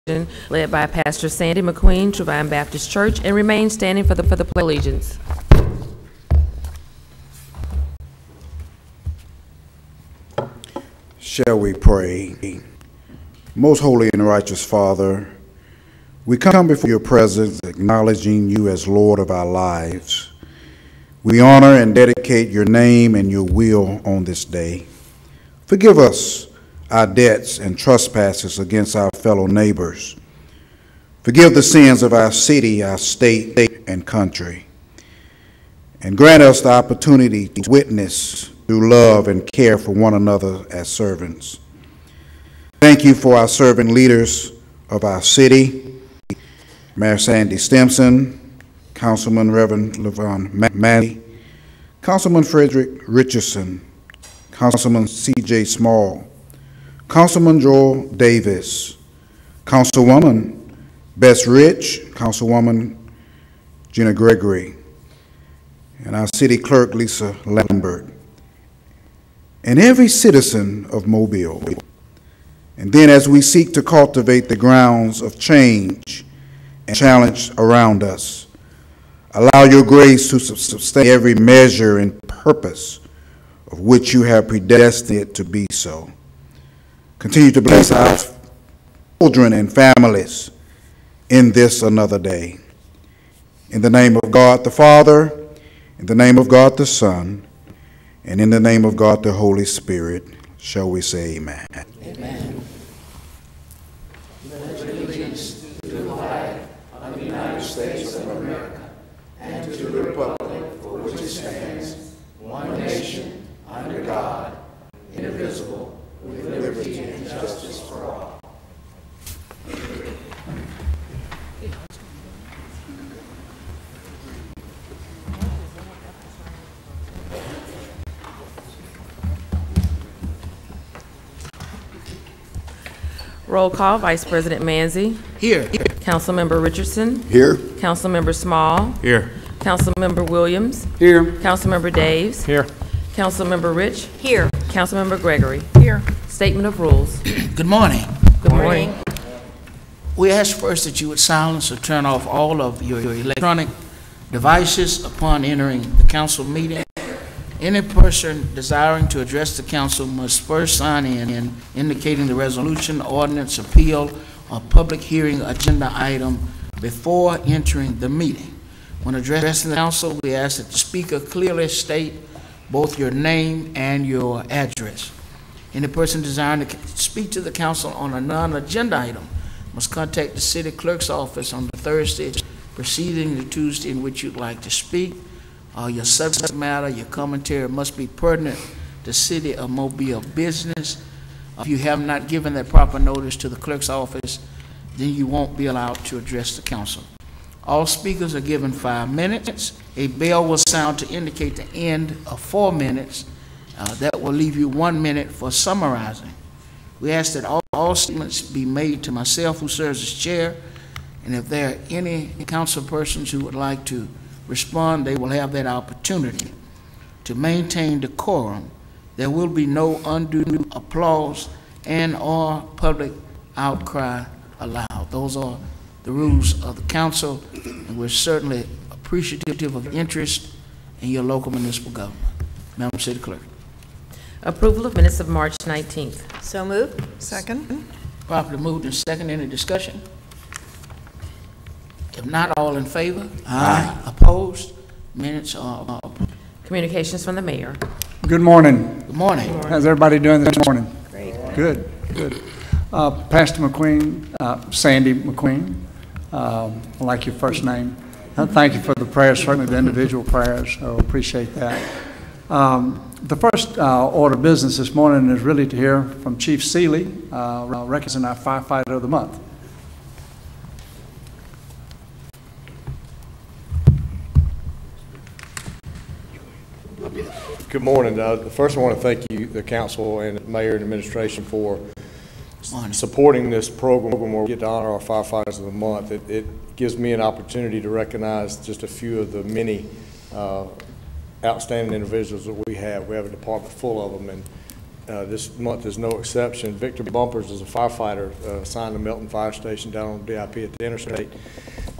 led by Pastor Sandy McQueen, Trevine Baptist Church, and remain standing for the pledge of allegiance. Shall we pray? Most holy and righteous Father, we come before your presence acknowledging you as Lord of our lives. We honor and dedicate your name and your will on this day. Forgive us our debts and trespasses against our fellow neighbors. Forgive the sins of our city, our state, and country. And grant us the opportunity to witness through love and care for one another as servants. Thank you for our servant leaders of our city, Mayor Sandy Stimson, Councilman Reverend Levon Manley, Councilman Frederick Richardson, Councilman C.J. Small, Councilman Joel Davis, Councilwoman Bess Rich, Councilwoman Gina Gregory, and our city clerk Lisa Lambert, and every citizen of Mobile. And then as we seek to cultivate the grounds of change and challenge around us, allow your grace to sustain every measure and purpose of which you have predestined it to be so. Continue to bless our children and families in this another day. In the name of God the Father, in the name of God the Son, and in the name of God the Holy Spirit, shall we say amen. Amen. Pledge allegiance to the flag of the United States of America and to the republic for which it stands, one nation, under God, indivisible, with liberty and justice for all. Roll call. Vice President Manzi. Here. Councilmember Richardson. Here. Councilmember Small. Here. Councilmember Williams. Here. Councilmember Daves. Here. Councilmember Rich. Here. Councilmember Gregory. Here. Statement of rules. Good morning. Good morning. We ask first that you would silence or turn off all of your electronic devices upon entering the council meeting. Any person desiring to address the council must first sign in indicating the resolution, ordinance, appeal, or public hearing agenda item before entering the meeting. When addressing the council, we ask that the speaker clearly state both your name and your address. Any person desiring to speak to the council on a non-agenda item must contact the city clerk's office on the Thursday preceding the Tuesday in which you'd like to speak. Your subject matter, your commentary must be pertinent to City of Mobile business. If you have not given that proper notice to the clerk's office, then you won't be allowed to address the council. All speakers are given 5 minutes. A bell will sound to indicate the end of 4 minutes. That will leave you 1 minute for summarizing. We ask that all statements be made to myself, who serves as chair, and if there are any council persons who would like to respond, they will have that opportunity. To maintain decorum, there will be no undue applause and or public outcry allowed. Those are the rules of the council, and we're certainly appreciative of interest in your local municipal government. Madam City Clerk. Approval of minutes of March 19th. So moved. Second. Properly moved and second. Any discussion? If not, all in favor? Aye. Opposed? Minutes are approved. Communications from the mayor. Good morning. Good morning. How's everybody doing this morning? Great. Good, good. Pastor McQueen, Sandy McQueen, I like your first name. Thank you for the prayers, certainly the individual prayers. I appreciate that. The first order of business this morning is really to hear from Chief Seeley, recognizing our firefighter of the month. Good morning. First, I want to thank you, the council and mayor and administration, for supporting this program where we get to honor our firefighters of the month. It gives me an opportunity to recognize just a few of the many outstanding individuals that we have. We have a department full of them, and this month is no exception. Victor Bumpers is a firefighter assigned to Milton Fire Station down on DIP at the interstate.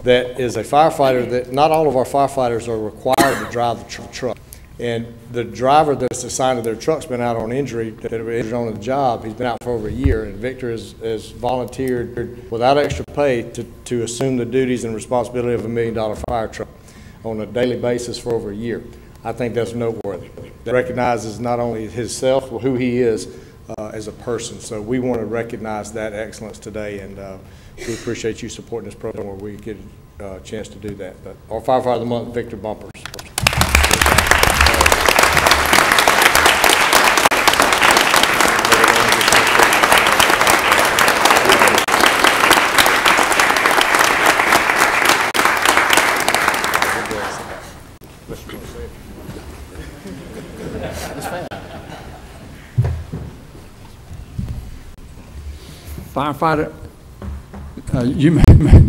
That is a firefighter that not all of our firefighters are required to drive the truck. And the driver that's assigned to their truck's been out on injury, that were injured on the job. He's been out for over a year, and Victor has volunteered without extra pay to assume the duties and responsibility of $1 million fire truck on a daily basis for over a year. I think that's noteworthy. That recognizes not only himself, but who he is as a person. So we want to recognize that excellence today, and we appreciate you supporting this program where we get a chance to do that. But our Firefighter of the Month, Victor Bumpers. Firefighter, you may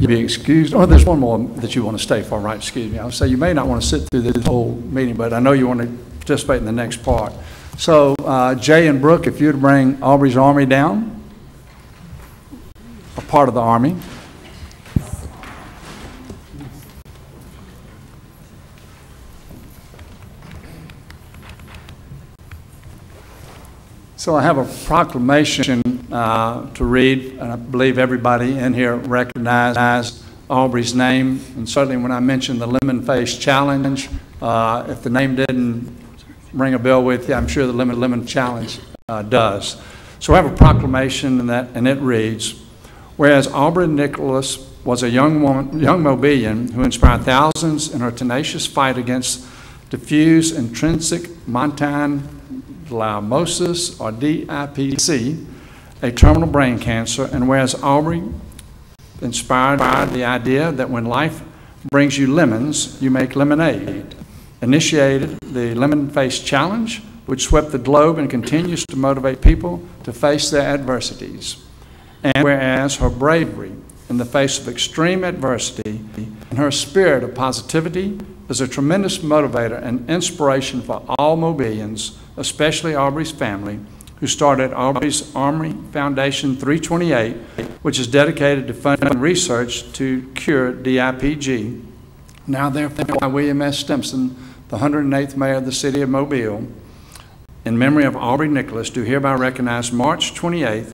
be excused. Oh, there's one more that you want to stay for, right? Excuse me. I would say you may not want to sit through this whole meeting, but I know you want to participate in the next part. So, Jay and Brooke, if you'd bring Aubrey's Army down, a part of the Army. So I have a proclamation to read, and I believe everybody in here recognized Aubrey's name, and certainly when I mentioned the Lemon Face Challenge, if the name didn't ring a bell with you, I'm sure the Lemon Challenge does. So I have a proclamation, and it reads, whereas Aubrey Nicholas was a young Mobilian who inspired thousands in her tenacious fight against diffuse intrinsic montane Limosis, or DIPC, a terminal brain cancer, and whereas Aubrey inspired by the idea that when life brings you lemons, you make lemonade, initiated the Lemon Face Challenge, which swept the globe and continues to motivate people to face their adversities. And whereas her bravery in the face of extreme adversity and her spirit of positivity is a tremendous motivator and inspiration for all Mobilians, especially Aubrey's family, who started Aubrey's Army Foundation 328, which is dedicated to funding research to cure DIPG. Now therefore, by William S. Stimson, the 108th Mayor of the City of Mobile, in memory of Aubrey Nicholas, do hereby recognize March 28th,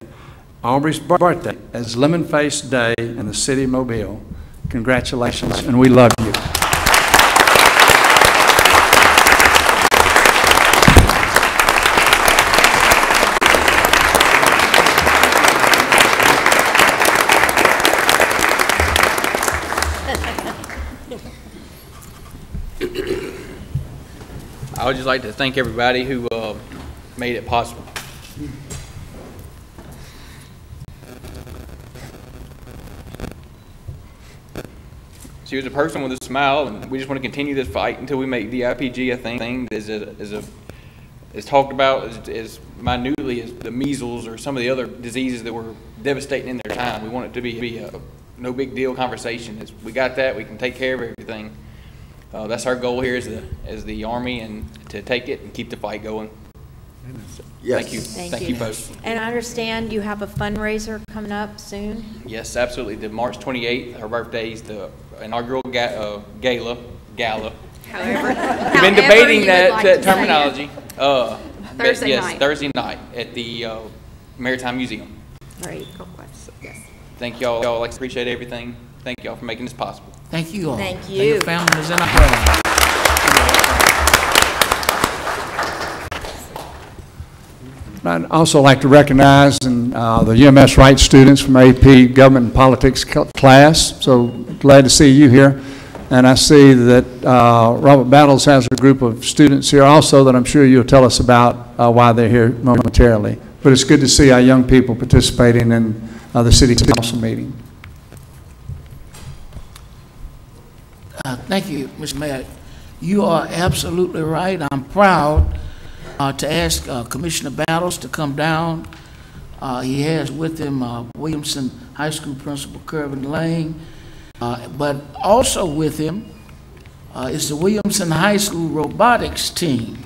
Aubrey's birthday, as Lemon Face Day in the City of Mobile. Congratulations, and we love you. I would just like to thank everybody who made it possible. She was a person with a smile, and we just want to continue this fight until we make DIPG a thing that is talked about as minutely as the measles or some of the other diseases that were devastating in their time. We want it to be a no big deal conversation. We got that, we can take care of everything. That's our goal here as the Army, and to take it and keep the fight going. So, yes. Thank you. Thank you both. And I understand you have a fundraiser coming up soon? Yes, absolutely. The March 28th, her birthday is the inaugural gala. However, We've been debating that terminology. Thursday yes, night. Thursday night at the Maritime Museum. Great. Yes. Thank y'all. Y'all appreciate everything. Thank y'all for making this possible. Thank you all. Thank And you. your family is in our program. I'd also like to recognize the UMS Rights students from AP Government and Politics class. So glad to see you here. And I see that Robert Battles has a group of students here also that I'm sure you'll tell us about why they're here momentarily. But it's good to see our young people participating in the City Council meeting. Thank you, Mr. Mayor. You are absolutely right. I'm proud to ask Commissioner Battles to come down. He has with him Williamson High School Principal Kervin Lane, but also with him is the Williamson High School robotics team.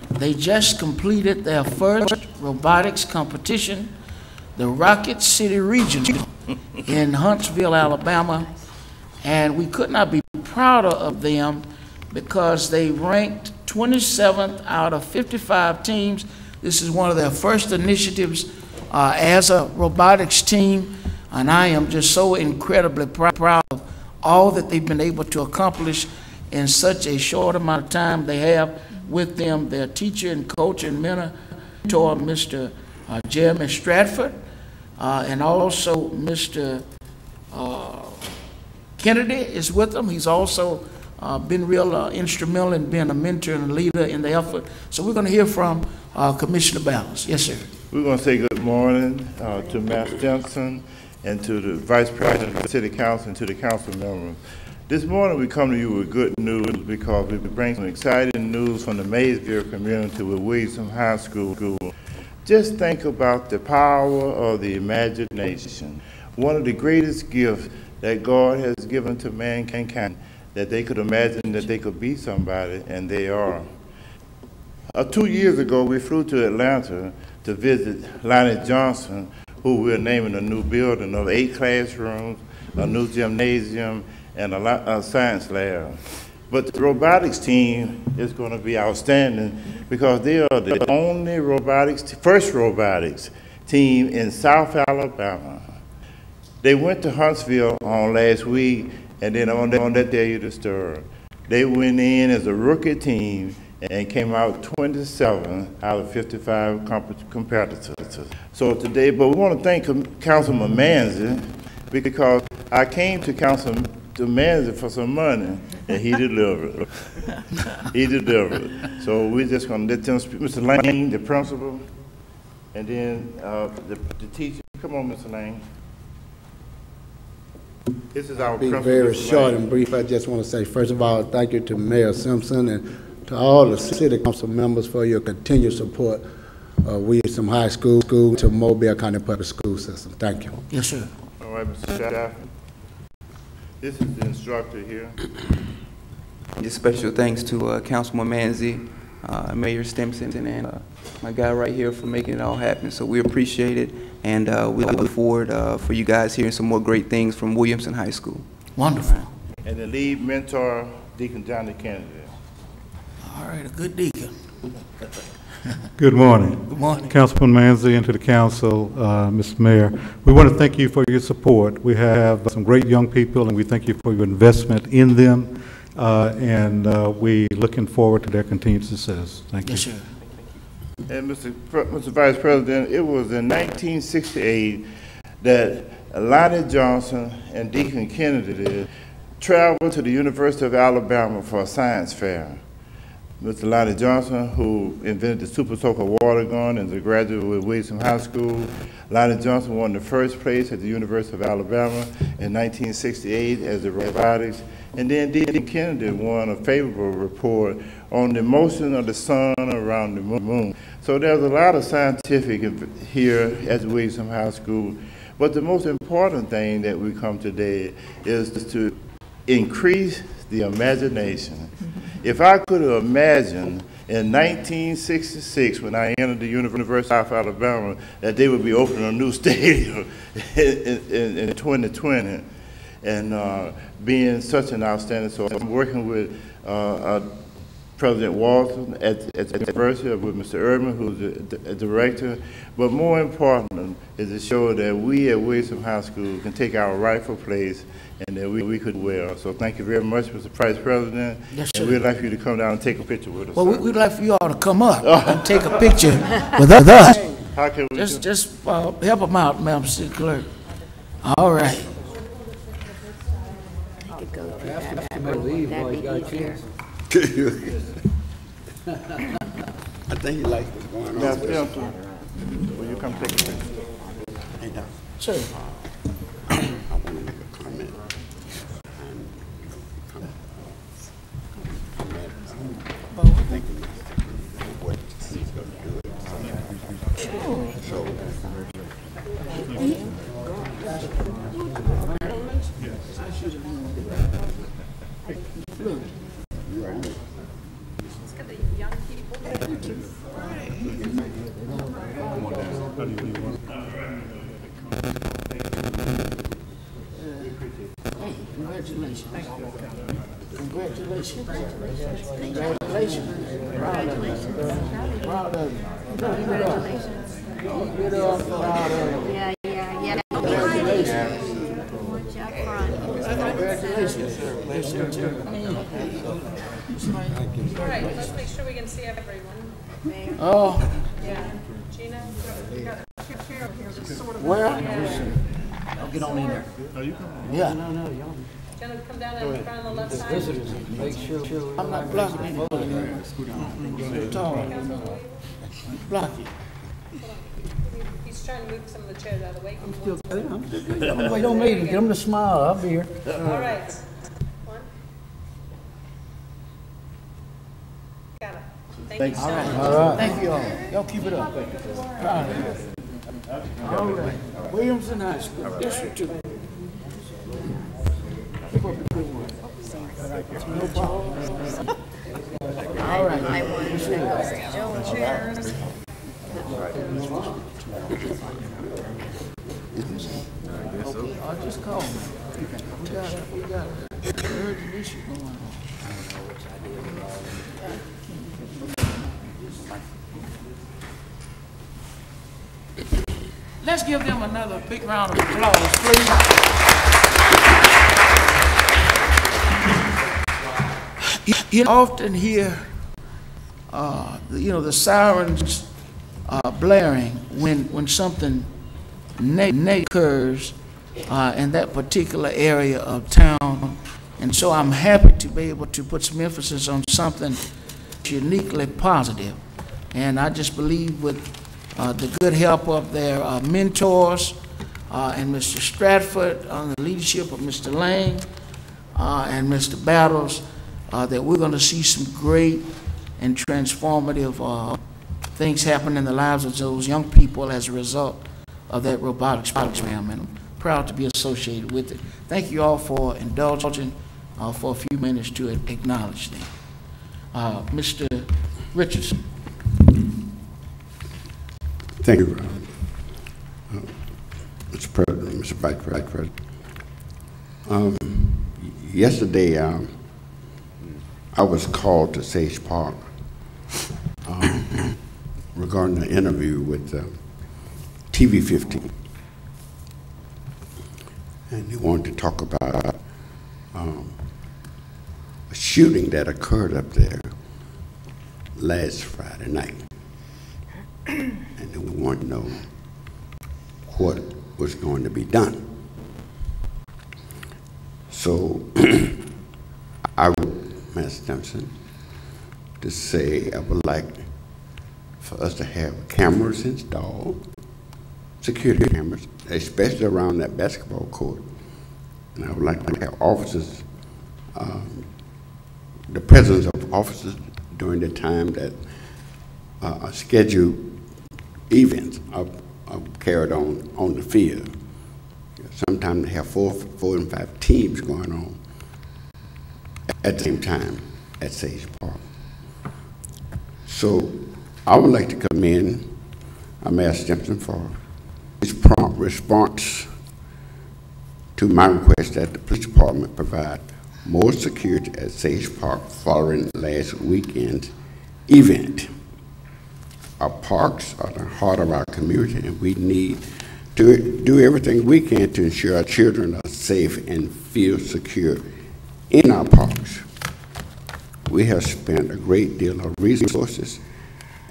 They just completed their first robotics competition, the Rocket City Regional in Huntsville, Alabama, and we could not be prouder of them because they ranked 27th out of 55 teams. This is one of their first initiatives as a robotics team, and I am just so incredibly proud of all that they've been able to accomplish in such a short amount of time. They have with them their teacher and coach and mentor, Mr. Jeremy Stratford, and also Mr. Kennedy is with them. He's also been real instrumental in being a mentor and a leader in the effort. So we're going to hear from Commissioner Ballas. Yes, sir. We're going to say good morning to Master Johnson and to the Vice President of the City Council and to the council members. This morning we come to you with good news because we bring some exciting news from the Maysville community with Williamson High School. Just think about the power of the imagination. One of the greatest gifts that God has given to mankind, that they could imagine that they could be somebody, and they are. 2 years ago, we flew to Atlanta to visit Lonnie Johnson, who we're naming a new building of 8 classrooms, a new gymnasium, and a science lab. But the robotics team is going to be outstanding because they are the only first robotics team in South Alabama. They went to Huntsville on last week, and then on that day you disturbed. They went in as a rookie team and came out 27 out of 55 competitors. So today, but we want to thank Councilman Manzi because I came to Councilman Manzi for some money, and he delivered. He delivered. So we're just going to let them speak. Mr. Lane, the principal, and then the teacher. Come on, Mr. Lane. This is our principal. Be very short and brief. I just want to say, first of all, thank you to Mayor Simpson and to all the city council members for your continued support of Williamson High School to Mobile County Public School System. Thank you. Yes, sir. All right, Mr. Stafford. This is the instructor here. Just special thanks to Councilman Manzi, Mayor Stimson, and my guy right here for making it all happen. So we appreciate it, and we look forward for you guys hearing some more great things from Williamson High School. Wonderful. Right. And the lead mentor, Deacon Johnny Kennedy. All right, a good deacon. Good morning. Good morning. Councilman Manzi and to the council, Mr. Mayor. We want to thank you for your support. We have some great young people, and we thank you for your investment in them, and we're looking forward to their continued success. Thank you. Yes, sir. And Mr. Vice President, it was in 1968 that Lonnie Johnson and Deacon Kennedy traveled to the University of Alabama for a science fair. Mr. Lonnie Johnson, who invented the Super Soaker water gun and is a graduate with Williamson High School. Lonnie Johnson won the first place at the University of Alabama in 1968 as a robotics. And then Deacon Kennedy won a favorable report on the motion of the sun around the moon. So there's a lot of scientific here at Williamson High School. But the most important thing that we come today is to increase the imagination. If I could imagine in 1966, when I entered the University of Alabama, that they would be opening a new stadium in 2020, and being such an outstanding. So I'm working with President Walton at the University, with Mr. Urban, who's the director. But more important is to show that we at Williamson High School can take our rightful place and that we could well. So thank you very much, Mr. Vice President. Yes, sir. And we'd like for you to come down and take a picture with us. Well, we'd like for you all to come up and take a picture with us. How can we Just help them out, Madam City Clerk. All right. I think he likes what's going on. Now, Simpson, will you come take a picture? Sure. I want to make a comment. Thank you, what he's going to do. So, Look. you are Congratulations. Congratulations. Congratulations. Proud of you. Proud of you. Congratulations. Get up, proud of you. Yeah. Congratulations. Watch out front. Congratulations. Bless you too. All right, let's make sure we can see everyone. Oh, Yeah. Gina, we got a chair over here that's sort of. where? Yeah. I'll get on in there. Yeah. Gonna come down and find the left side. I'm not blocking anybody. Tall. Block you. He's trying to move some of the chairs out of the way. Don't wait on me to get them to smile. I'll be here. All right. One. Got it. Thank you so much. All right. Thank you all. Y'all keep it up. Proud of you. All right. Williamson High School, District 2. Keep up the good work. No problem. All right. I'll just call me. We got it. Urgent issue going on. Let's give them another big round of applause, please. You often hear, the sirens blaring when something negative occurs in that particular area of town. And so I'm happy to be able to put some emphasis on something uniquely positive. And I just believe with the good help of their mentors and Mr. Stratford, on the leadership of Mr. Lang and Mr. Battles, that we're going to see some great and transformative things happen in the lives of those young people as a result of that robotics program, and I'm proud to be associated with it. Thank you all for indulging for a few minutes to acknowledge them. Mr. Richardson. Thank you, Mr. President, Mr. Vice President. Yesterday, I was called to Sage Park regarding an interview with TV 15. And they wanted to talk about a shooting that occurred up there last Friday night. And we wanted to know what was going to be done. So I wrote Master Thompson to say I would like for us to have cameras installed, security cameras, especially around that basketball court. And I would like to have officers, the presence of officers during the time that scheduled events are carried on the field. Sometimes they have four and five teams going on at the same time at Sage Park. So I would like to commend Mayor Stimpson for his prompt response to my request that the police department provide more security at Sage Park following last weekend's event. Our parks are the heart of our community, and we need to do everything we can to ensure our children are safe and feel secure in our parks. We have spent a great deal of resources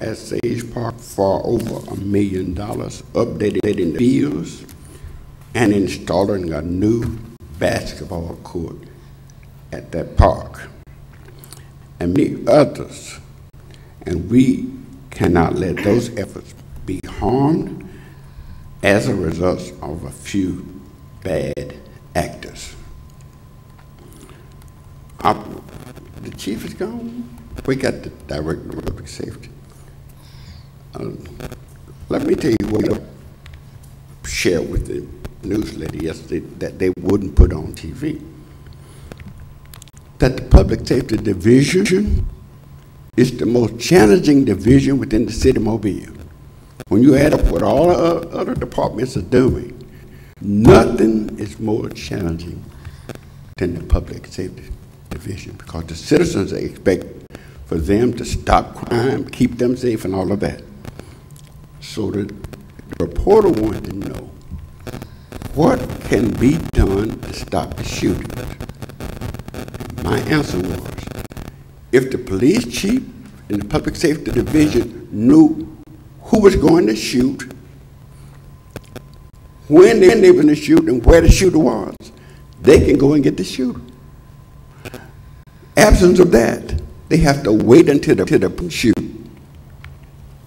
at Sage Park, far over $1 million, updating the fields and installing a new basketball court at that park, and many others. And we cannot let those efforts be harmed as a result of a few bad actors. The chief is gone. We got the director of public safety. Let me tell you what I shared with the newsletter yesterday that they wouldn't put on TV. That the public safety division is the most challenging division within the city of Mobile. When you add up what all the other departments are doing, nothing is more challenging than the public safety division, because the citizens expect for them to stop crime, keep them safe, and all of that. So the reporter wanted to know what can be done to stop the shootings. My answer was, if the police chief and the public safety division knew who was going to shoot, when they were going to shoot, and where the shooter was, they can go and get the shooter. Absence of that, they have to wait until the shoot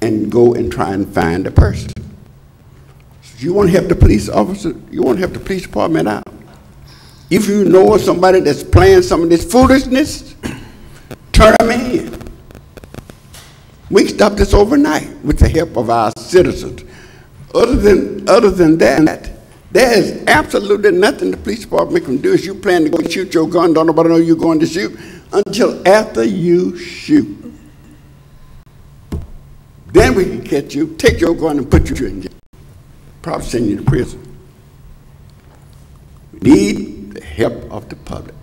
and go and try and find the person. So you want to help the police officer, you want to help the police department out. If you know of somebody that's playing some of this foolishness, turn them in. We can stop this overnight with the help of our citizens. Other than that, there is absolutely nothing the police department can do. If you plan to go shoot your gun, don't nobody know you're going to shoot until after you shoot. Then we can catch you, take your gun, and put you in jail. Probably send you to prison. We need the help of the public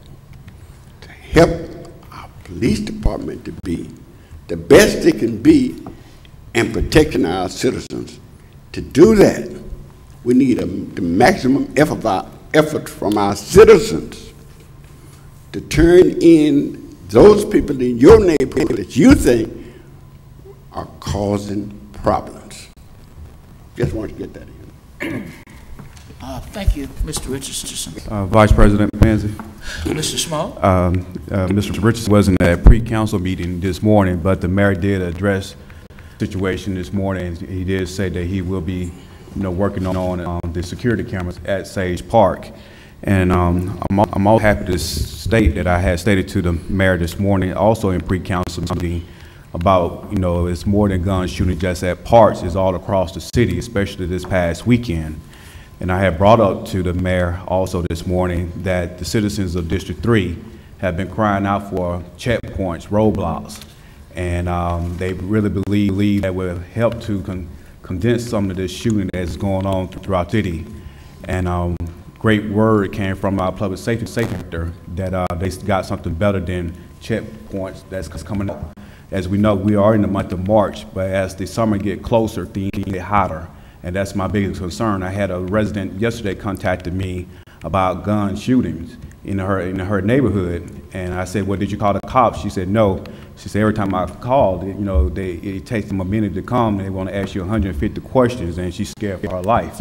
to help our police department to be the best it can be in protecting our citizens. To do that, we need the maximum effort from our citizens to turn in those people in your neighborhood that you think are causing problems. Just want to get that in. Thank you, Mr. Richardson. Vice President Manzi. Mr. Small. Mr. Richardson wasn't at a pre-council meeting this morning, but the mayor did address the situation this morning. He did say that he will be, working on the security cameras at Sage Park. And I'm all happy to state that I had stated to the mayor this morning, also in pre-council meeting, about, it's more than gun shooting just at parks, it's all across the city, especially this past weekend. And I have brought up to the mayor also this morning that the citizens of District 3 have been crying out for checkpoints, roadblocks, and they really believe that will help to condense some of this shooting that's going on throughout the city. And great word came from our public safety sector that they got something better than checkpoints that's coming up. As we know, we are in the month of March, but as the summer get closer, things get hotter. And that's my biggest concern. I had a resident yesterday contacted me about gun shootings in her neighborhood, and I said, well, did you call the cops? She said, no. She said, every time I called, it takes them a minute to come. They want to ask you 150 questions, and she's scared for her life.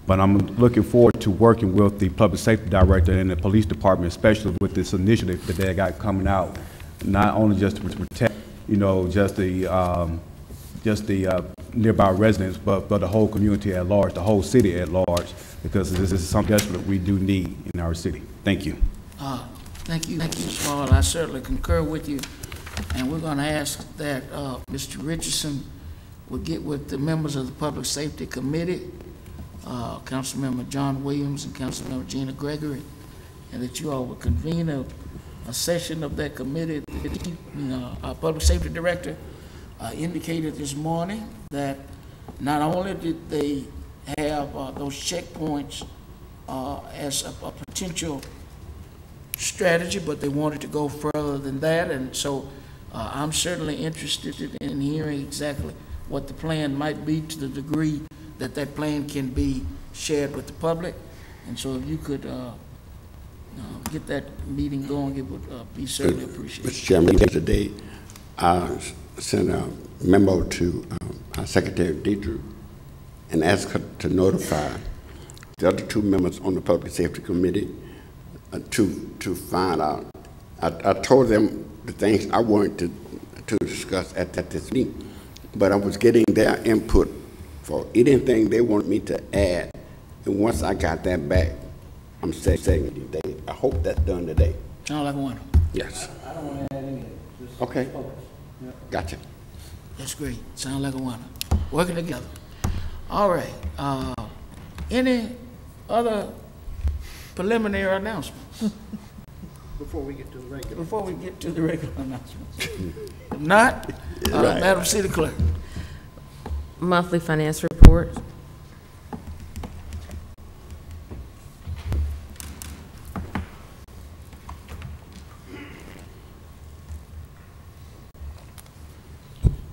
But I'm looking forward to working with the public safety director and the police department, especially with this initiative that they got coming out, not only just to protect, just the nearby residents, but the whole community at large, the whole city at large, because this is something desperate we do need in our city. Thank you. Thank you, Mr. Small. I certainly concur with you, and we're going to ask that Mr. Richardson will get with the members of the Public Safety Committee, Councilmember John Williams and Councilmember Gina Gregory, and that you all will convene a session of that committee. Our Public Safety Director indicated this morning that not only did they have those checkpoints as a potential strategy, but they wanted to go further than that. And so I'm certainly interested in hearing exactly what the plan might be, to the degree that that plan can be shared with the public. And so if you could get that meeting going, it would be certainly appreciated. Mr. Chairman, yesterday I sent a memo to our Secretary Deidre and asked her to notify the other two members on the Public Safety Committee to find out. I told them the things I wanted to discuss at this meeting, but I was getting their input for anything they wanted me to add. And once I got that back, I'm saying today. I hope that's done today. Sound like one. Yes. I don't want to add any. Okay. Gotcha. That's great. Sound like a winner. Working together. All right. Any other preliminary announcements? Before we get to the regular announcements. If not, Madam City Clerk. Monthly finance report.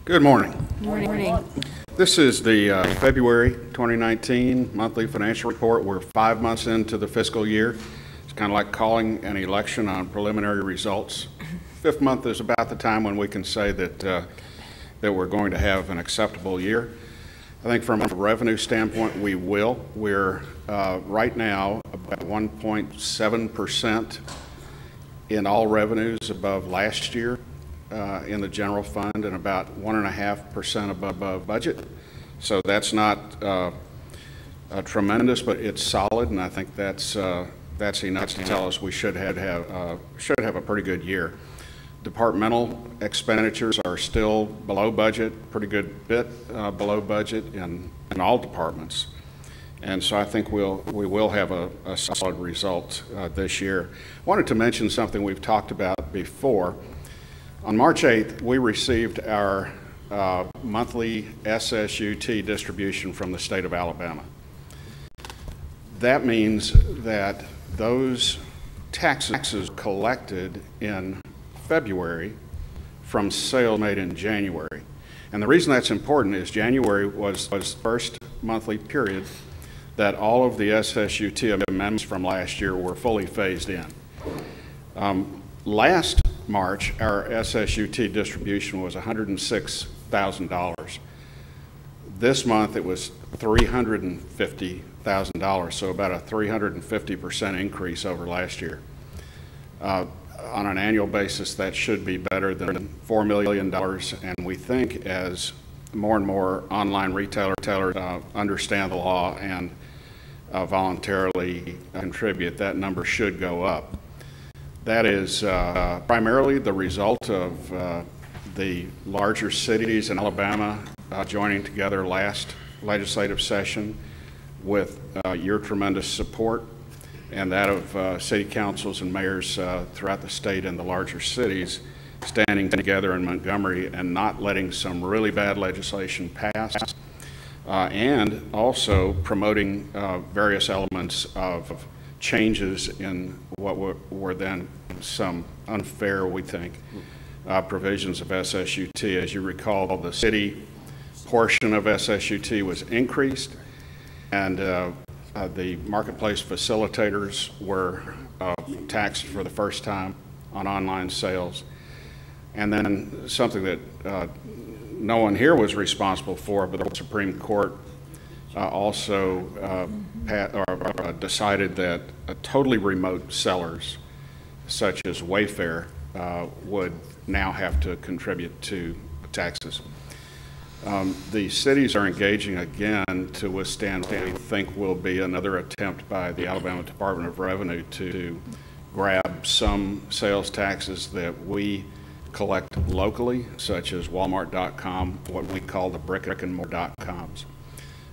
Good morning. Morning. This is the February 2019 monthly financial report. We're 5 months into the fiscal year. It's kind of like calling an election on preliminary results. Fifth month is about the time when we can say that that we're going to have an acceptable year. I think from a revenue standpoint, we will. We're right now about 1.7% in all revenues above last year in the general fund, and about 1.5% above budget. So that's not tremendous, but it's solid, and I think that's enough to tell us we should have a pretty good year. Departmental expenditures are still below budget, pretty good bit below budget in all departments. And so I think we will have a solid result this year. I wanted to mention something we've talked about before. On March 8th, we received our monthly SSUT distribution from the state of Alabama. That means that those taxes collected in February from sales made in January. And the reason that's important is January was the first monthly period that all of the SSUT amendments from last year were fully phased in. Last March, our SSUT distribution was $106,000. This month it was $350,000, so about a 350% increase over last year. On an annual basis, that should be better than $4 million, and we think as more and more online retailers understand the law and voluntarily contribute, that number should go up. That is primarily the result of the larger cities in Alabama joining together last legislative session with your tremendous support and that of city councils and mayors throughout the state and the larger cities standing together in Montgomery and not letting some really bad legislation pass, and also promoting various elements of changes in what were then some unfair, we think, provisions of SSUT. As you recall, the city portion of SSUT was increased, and the marketplace facilitators were taxed for the first time on online sales. And then something that no one here was responsible for, but the Supreme Court also decided that totally remote sellers, such as Wayfair, would now have to contribute to taxes. The cities are engaging again to withstand what we think will be another attempt by the Alabama Department of Revenue to grab some sales taxes that we collect locally, such as Walmart.com, what we call the brick-and-mortar.coms,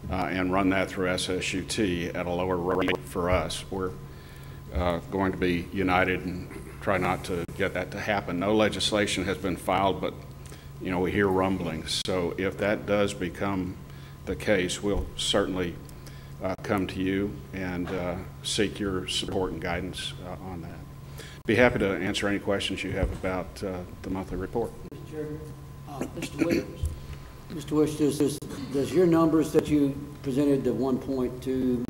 and run that through SSUT at a lower rate for us. We're going to be united and try not to get that to happen. No legislation has been filed, but you know, we hear rumblings. So if that does become the case, we'll certainly come to you and seek your support and guidance on that. Be happy to answer any questions you have about the monthly report. Mr. Chairman, Mr. Williams. Mr. Williams, does your numbers that you presented, the 1.2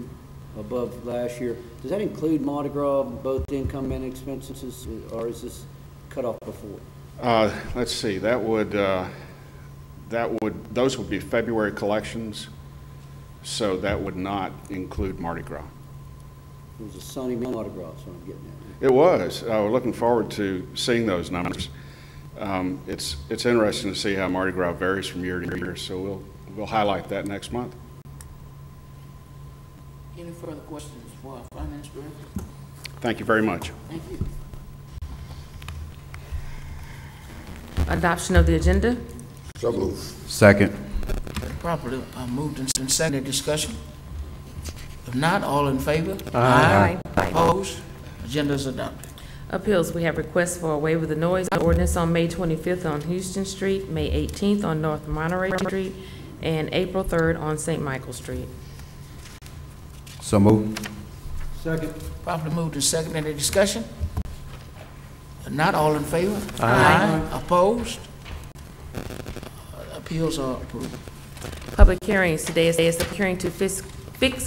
above last year, does that include Mardi Gras, both income and expenses, or is this cut off before? Let's see. Those would be February collections, so that would not include Mardi Gras. It was a sunny Mardi Gras, so I'm getting at. It was. We're looking forward to seeing those numbers. It's interesting to see how Mardi Gras varies from year to year, so we'll highlight that next month. Any further questions for our finance director? Thank you very much. Thank you. Adoption of the agenda. So moved. Second. Properly moved and seconded. Discussion? If not, all in favor? Aye. Opposed? Agenda is adopted. Appeals, we have requests for a waiver of the noise ordinance on May 25th on Houston Street, May 18th on North Monterey Street, and April 3rd on St. Michael Street. So moved. Second. Properly moved and seconded. Any discussion? If not, all in favor? Aye. Opposed? Appeals are approved. Public hearings. Today is the hearing to fix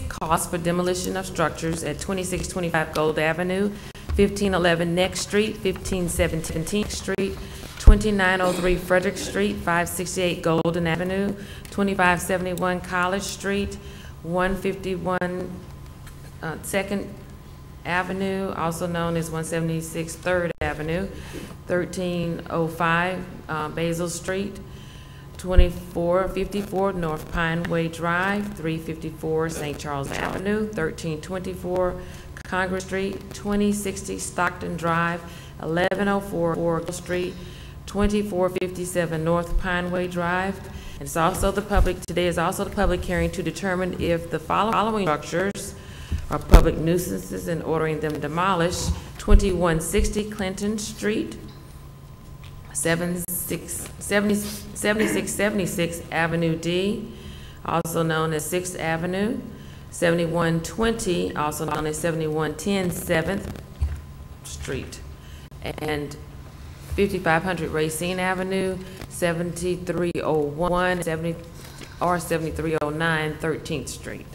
costs for demolition of structures at 2625 Gold Avenue, 1511 Next Street, 1517 Street, 2903 Frederick Street, 568 Golden Avenue, 2571 College Street, 151 Second Avenue, also known as 176 Third Avenue, 1305 Basil Street, 2454 North Pineway Drive, 354 St. Charles Avenue, 1324 Congress Street, 2060 Stockton Drive, 1104 Street, 2457 North Pineway Drive. And it's also today is also the public hearing to determine if the following structures are public nuisances and ordering them demolished: 2160 Clinton Street, 7676 Avenue D, also known as 6th Avenue, 7120, also known as 7110 7th Street, and 5500 Racine Avenue, 7301 or 7309 13th Street.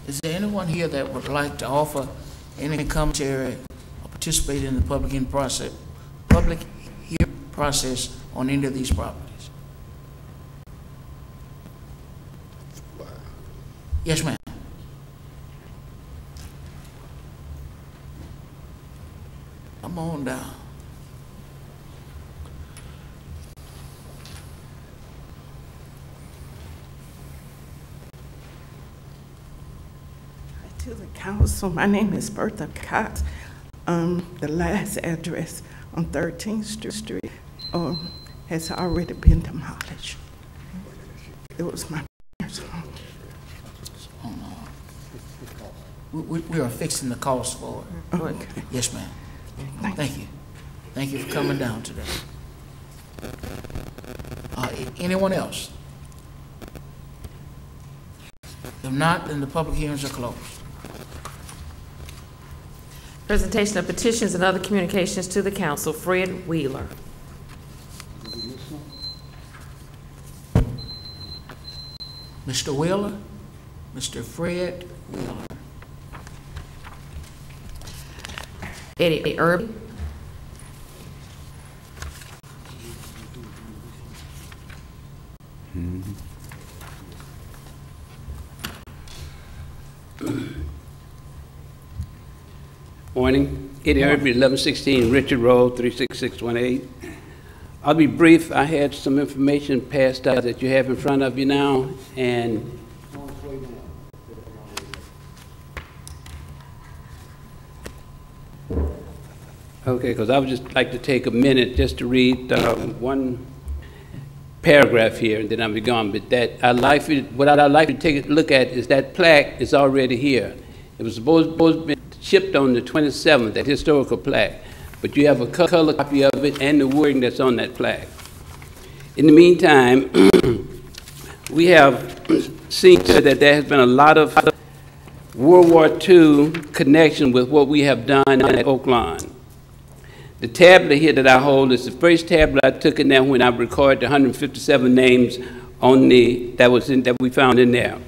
Is there anyone here that would like to offer any commentary or participate in the public hearing process on any of these properties? Yes, ma'am. Come on down. To the council, my name is Bertha Cox. The last address on 13th Street has already been demolished. It was my parents' home. We are fixing the cost for it. Okay. Yes, ma'am. Thank you. Thank you for coming down today. Anyone else? If not, then the public hearings are closed. Presentation of petitions and other communications to the council. Fred Wheeler. Mr. Wheeler, Mr. Fred Wheeler. Eddie Irby. Morning. Eddie Irby, 1116 Richard Road, 36618. I'll be brief. I had some information passed out that you have in front of you now, and okay, because I would just like to take a minute just to read one paragraph here, and then I'll be gone. But what I'd like to take a look at is that plaque is already here. It was supposed to be shipped on the 27th, that historical plaque, but you have a color copy of it and the wording that's on that plaque. In the meantime, we have seen that there has been a lot of World War II connection with what we have done at Oak Lawn. The tablet here that I hold is the first tablet I took in there when I recorded the 157 names on that we found in there.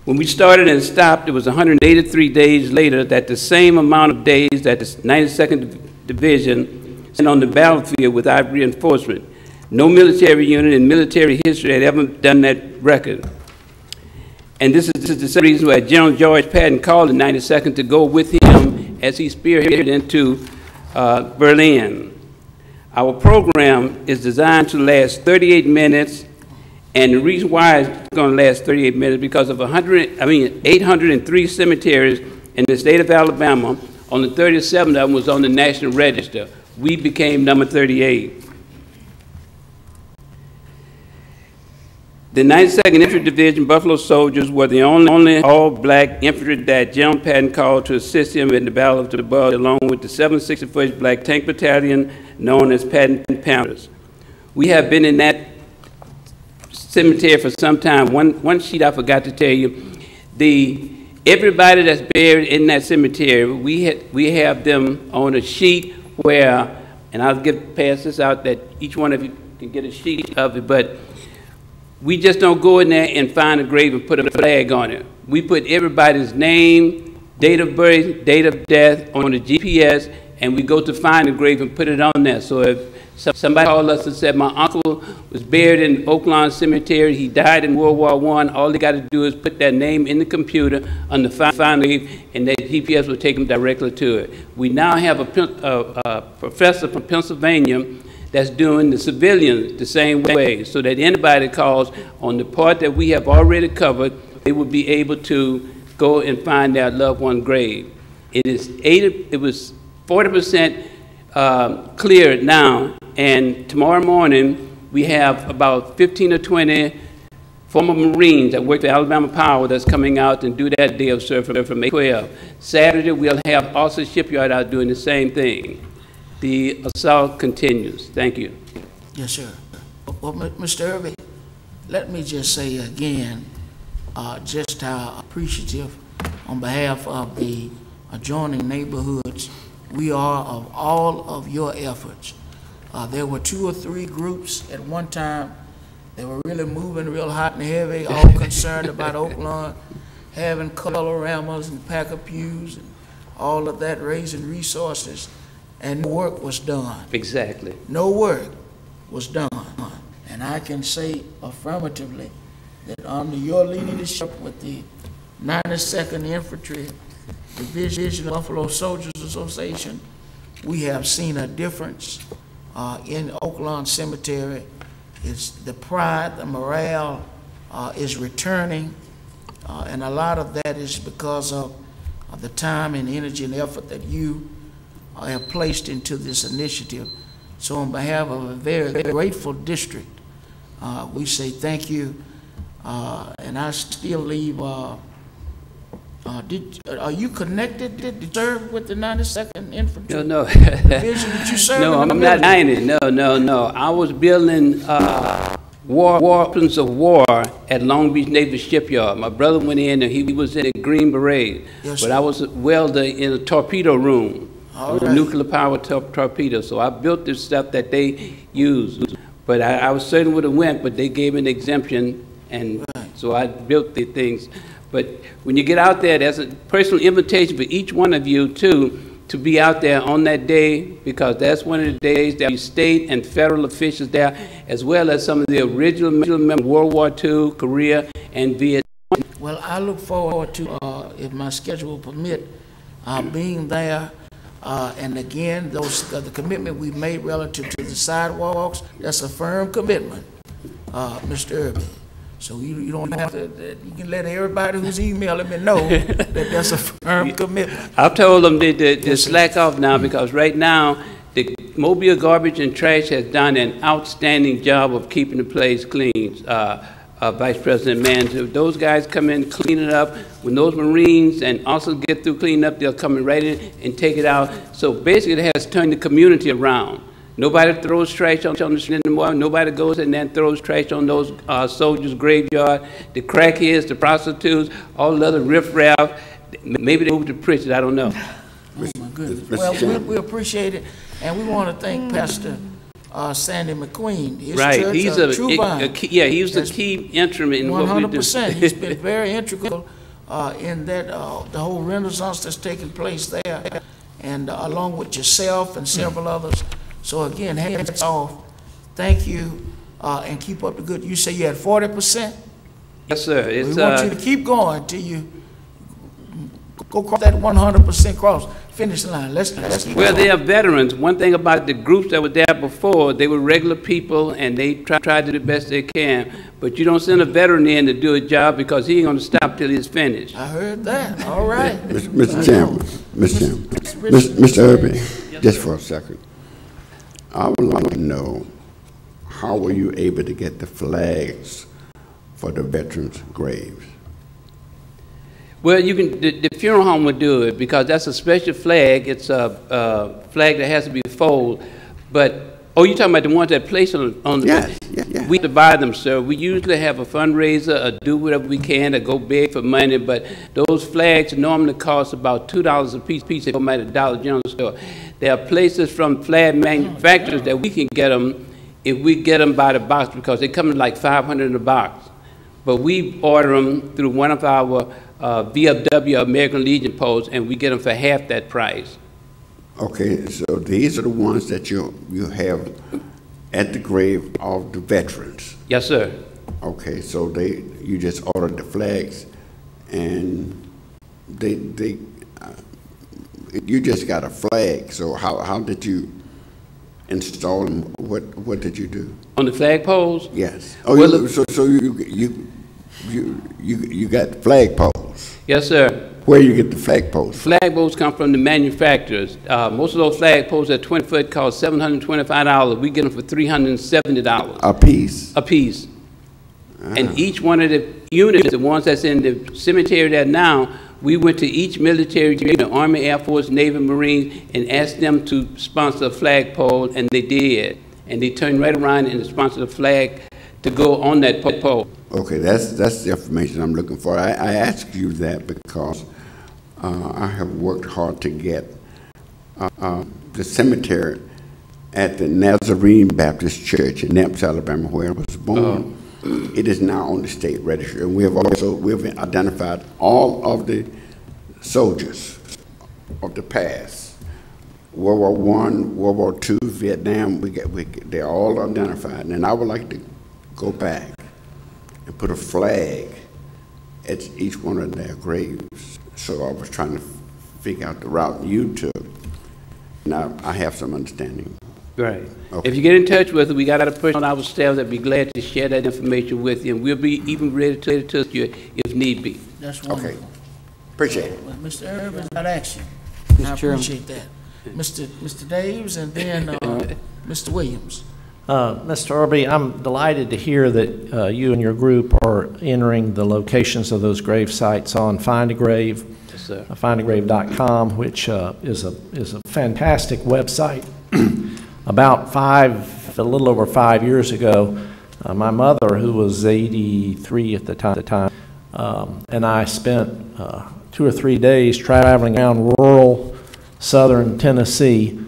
When we started and stopped, it was 183 days later that the same amount of days that the 92nd Division sent on the battlefield without reinforcement. No military unit in military history had ever done that record. And this is the same reason why General George Patton called the 92nd to go with him as he spearheaded into Berlin. Our program is designed to last 38 minutes. And the reason why it's going to last 38 minutes because of 803 cemeteries in the state of Alabama. On the 37th of them was on the National Register. We became number 38. The 92nd Infantry Division Buffalo Soldiers were the only all-black infantry that General Patton called to assist him in the Battle of the Bulge, along with the 761st Black Tank Battalion, known as Patton Panthers. We have been in that cemetery for some time. One sheet I forgot to tell you. Everybody that's buried in that cemetery, we have them on a sheet where, and I'll pass this out that each one of you can get a sheet of it, but we just don't go in there and find a grave and put a flag on it. We put everybody's name, date of birth, date of death on the GPS, and we go to find a grave and put it on there. So if somebody called us and said, my uncle was buried in Oaklawn Cemetery, he died in World War I, all they got to do is put that name in the computer on the find grave, and that GPS will take them directly to it. We now have a professor from Pennsylvania that's doing the civilians the same way, so that anybody calls on the part that we have already covered, they will be able to go and find their loved one grave. It was 40% cleared now, and tomorrow morning we have about 15 or 20 former Marines that work for Alabama Power that's coming out and do that day of service from 8 to 12. Saturday we'll have also Shipyard out doing the same thing. The assault continues. Thank you. Yes, sir. Well, Mr. Irby, let me just say again, just how appreciative on behalf of the adjoining neighborhoods we are of all of your efforts. There were 2 or 3 groups at one time that were really moving real hot and heavy, all concerned about Oaklawn, having coloramas and pack-a-pews and all of that, raising resources, and no work was done. Exactly. No work was done. And I can say affirmatively that under your leadership with the 92nd Infantry Division of Buffalo Soldiers Association, we have seen a difference in Oaklawn Cemetery. It's the pride, the morale is returning, and a lot of that is because of the time and energy and effort that you have placed into this initiative. So on behalf of a very grateful district, we say thank you, and I still leave. Are you connected? Did you serve with the 92nd Infantry? No. Division? Did you serve? No, I'm not 90. No. I was building weapons of war at Long Beach Naval Shipyard. My brother went in and he was in a Green Beret, yes, but I was a welder in a torpedo room. Right. Nuclear power torpedo. So I built this stuff that they use. But I was certain would have went, but they gave an exemption, and so I built the things. But when you get out there, there's a personal invitation for each one of you, too, to be out there on that day, because that's one of the days that state and federal officials there, as well as some of the original members of World War II, Korea, and Vietnam. Well, I look forward to, if my schedule will permit, being there. And again, the commitment we made relative to the sidewalks, that's a firm commitment, Mr. Irby. So you don't have to, you can let everybody who's emailing me know that that's a firm commitment. I've told them to slack off now, because right now, the Mobile Garbage and Trash has done an outstanding job of keeping the place clean. Vice President Mann, those guys come in, clean it up. When those Marines and also get through cleaning up, they'll come in right in and take it out. So basically, it has turned the community around. Nobody throws trash on the street anymore. Nobody goes and then throws trash on those soldiers' graveyard. The crackheads, the prostitutes, all the other riffraff. Maybe they moved to prison. I don't know. Oh my goodness. Well, we appreciate it, and we want to thank Pastor Sandy McQueen. His church, he's he was the key instrument in what we do. 100%. He's been very integral in that the whole renaissance that's taking place there, and along with yourself and several others. So again, hats off. Thank you, and keep up the good. You say you had 40%? Yes, sir. We want you to keep going till you go cross that 100% cross finish line. Let's keep well, going. they are veterans. One thing about the groups that were there before, they were regular people, and they try to do the best they can. But you don't send a veteran in to do a job, because he ain't going to stop till he's finished. I heard that. All right. Mr. Chairman, Mr. Irby, just for a second. I would like to know, how were you able to get the flags for the veterans' graves? Well, you can. The funeral home would do it, because that's a special flag. It's a flag that has to be folded. But you're talking about the ones that place on the. Yes. We divide them, sir. We usually have a fundraiser, do whatever we can to go beg for money. But those flags normally cost about $2 a piece. If you're at a Dollar General store, there are places from flag manufacturers that we can get them if we get them by the box, because they come in like 500 in a box, but we order them through one of our VFW American Legion posts, and we get them for half that price. Okay, so these are the ones that you have at the grave of the veterans. Yes, sir. Okay, so you just ordered the flags, and you just got a flag. So how did you install them? What did you do on the flag poles? Yes. Oh, well, so you got flag poles. Yes, sir. Where you get the flag poles? Flag poles come from the manufacturers. Most of those flag poles at 20 foot cost $725. We get them for $370 a piece. A piece. And each one of the units, the ones that's in the cemetery there now, we went to each military unit, Army, Air Force, Navy, Marines, and asked them to sponsor a flagpole, and they did. And they turned right around and sponsored a flag to go on that pole. Okay, that's the information I'm looking for. I ask you that because I have worked hard to get the cemetery at the Nazarene Baptist Church in Nemps, Alabama, where I was born. It is now on the state register, and we've identified all of the soldiers of the past. World War I, World War II, Vietnam, they're all identified, and I would like to go back and put a flag at each one of their graves. So I was trying to figure out the route you took. Now I have some understanding. Right. Okay. If you get in touch with us, we got a person on our staff that'd be glad to share that information with you, and we'll be even ready to assist you if need be. That's wonderful. Okay. Appreciate it. Well, Mr. Irvin, got action. I Chairman. appreciate that. Mr. Daves, and then Mr. Williams. Mr. Irby, I'm delighted to hear that you and your group are entering the locations of those grave sites on Find a Grave, Yes, sir. findagrave.com, which is a fantastic website. About a little over 5 years ago, my mother, who was 83 at the time, and I spent 2 or 3 days traveling around rural southern Tennessee,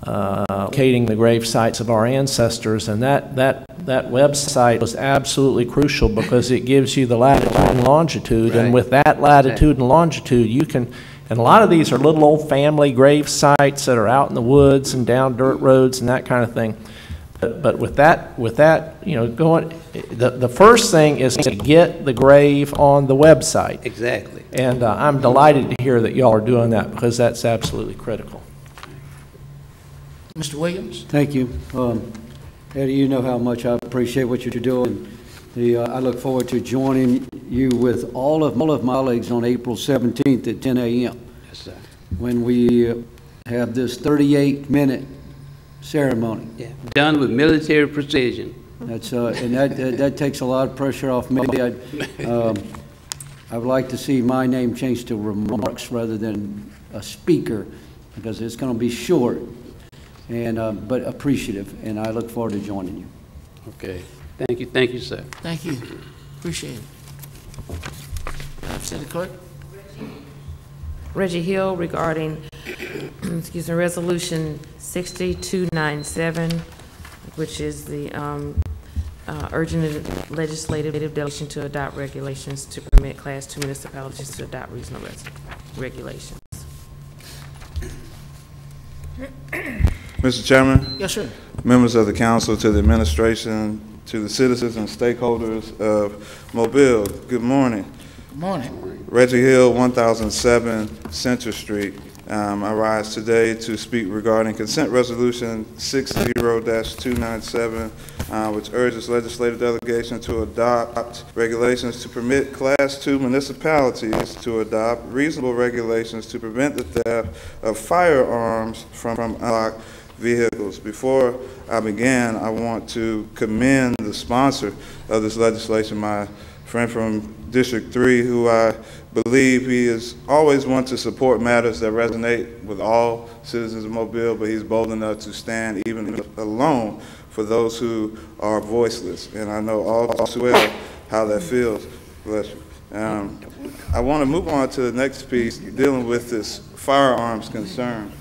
locating the grave sites of our ancestors, and that website was absolutely crucial because it gives you the latitude and longitude, and with that latitude and longitude, you can. And a lot of these are little old family grave sites that are out in the woods and down dirt roads and that kind of thing. But with that, the first thing is to get the grave on the website. Exactly. And I'm delighted to hear that y'all are doing that because that's absolutely critical. Mr. Williams? Thank you. Eddie, you know how much I appreciate what you're doing. I look forward to joining you with all of my colleagues on April 17th at 10 a.m. Yes, sir. when we have this 38-minute ceremony. Yeah. Done with military precision. That's and that takes a lot of pressure off me. I would like to see my name changed to remarks rather than a speaker, because it's going to be short, and but appreciative, and I look forward to joining you. Okay. Thank you, sir. Thank you. Appreciate it. City Clerk. Reggie Hill regarding, excuse me, Resolution 6297, which is the urgent legislative delegation to adopt regulations to permit Class 2 municipalities to adopt reasonable regulations. Mr. Chairman. Yes, sir. Members of the council, to the administration, to the citizens and stakeholders of Mobile, good morning. Good morning. Reggie Hill, 1007 Central Street. I rise today to speak regarding Consent Resolution 60-297, which urges legislative delegation to adopt regulations to permit Class 2 municipalities to adopt reasonable regulations to prevent the theft of firearms from unlocked vehicles. Before I begin, I want to commend the sponsor of this legislation, my friend from District 3, who I believe he is always one to support matters that resonate with all citizens of Mobile, but he's bold enough to stand even alone for those who are voiceless. And I know all too well how that feels. Bless you. I want to move on to the next piece dealing with this firearms concern.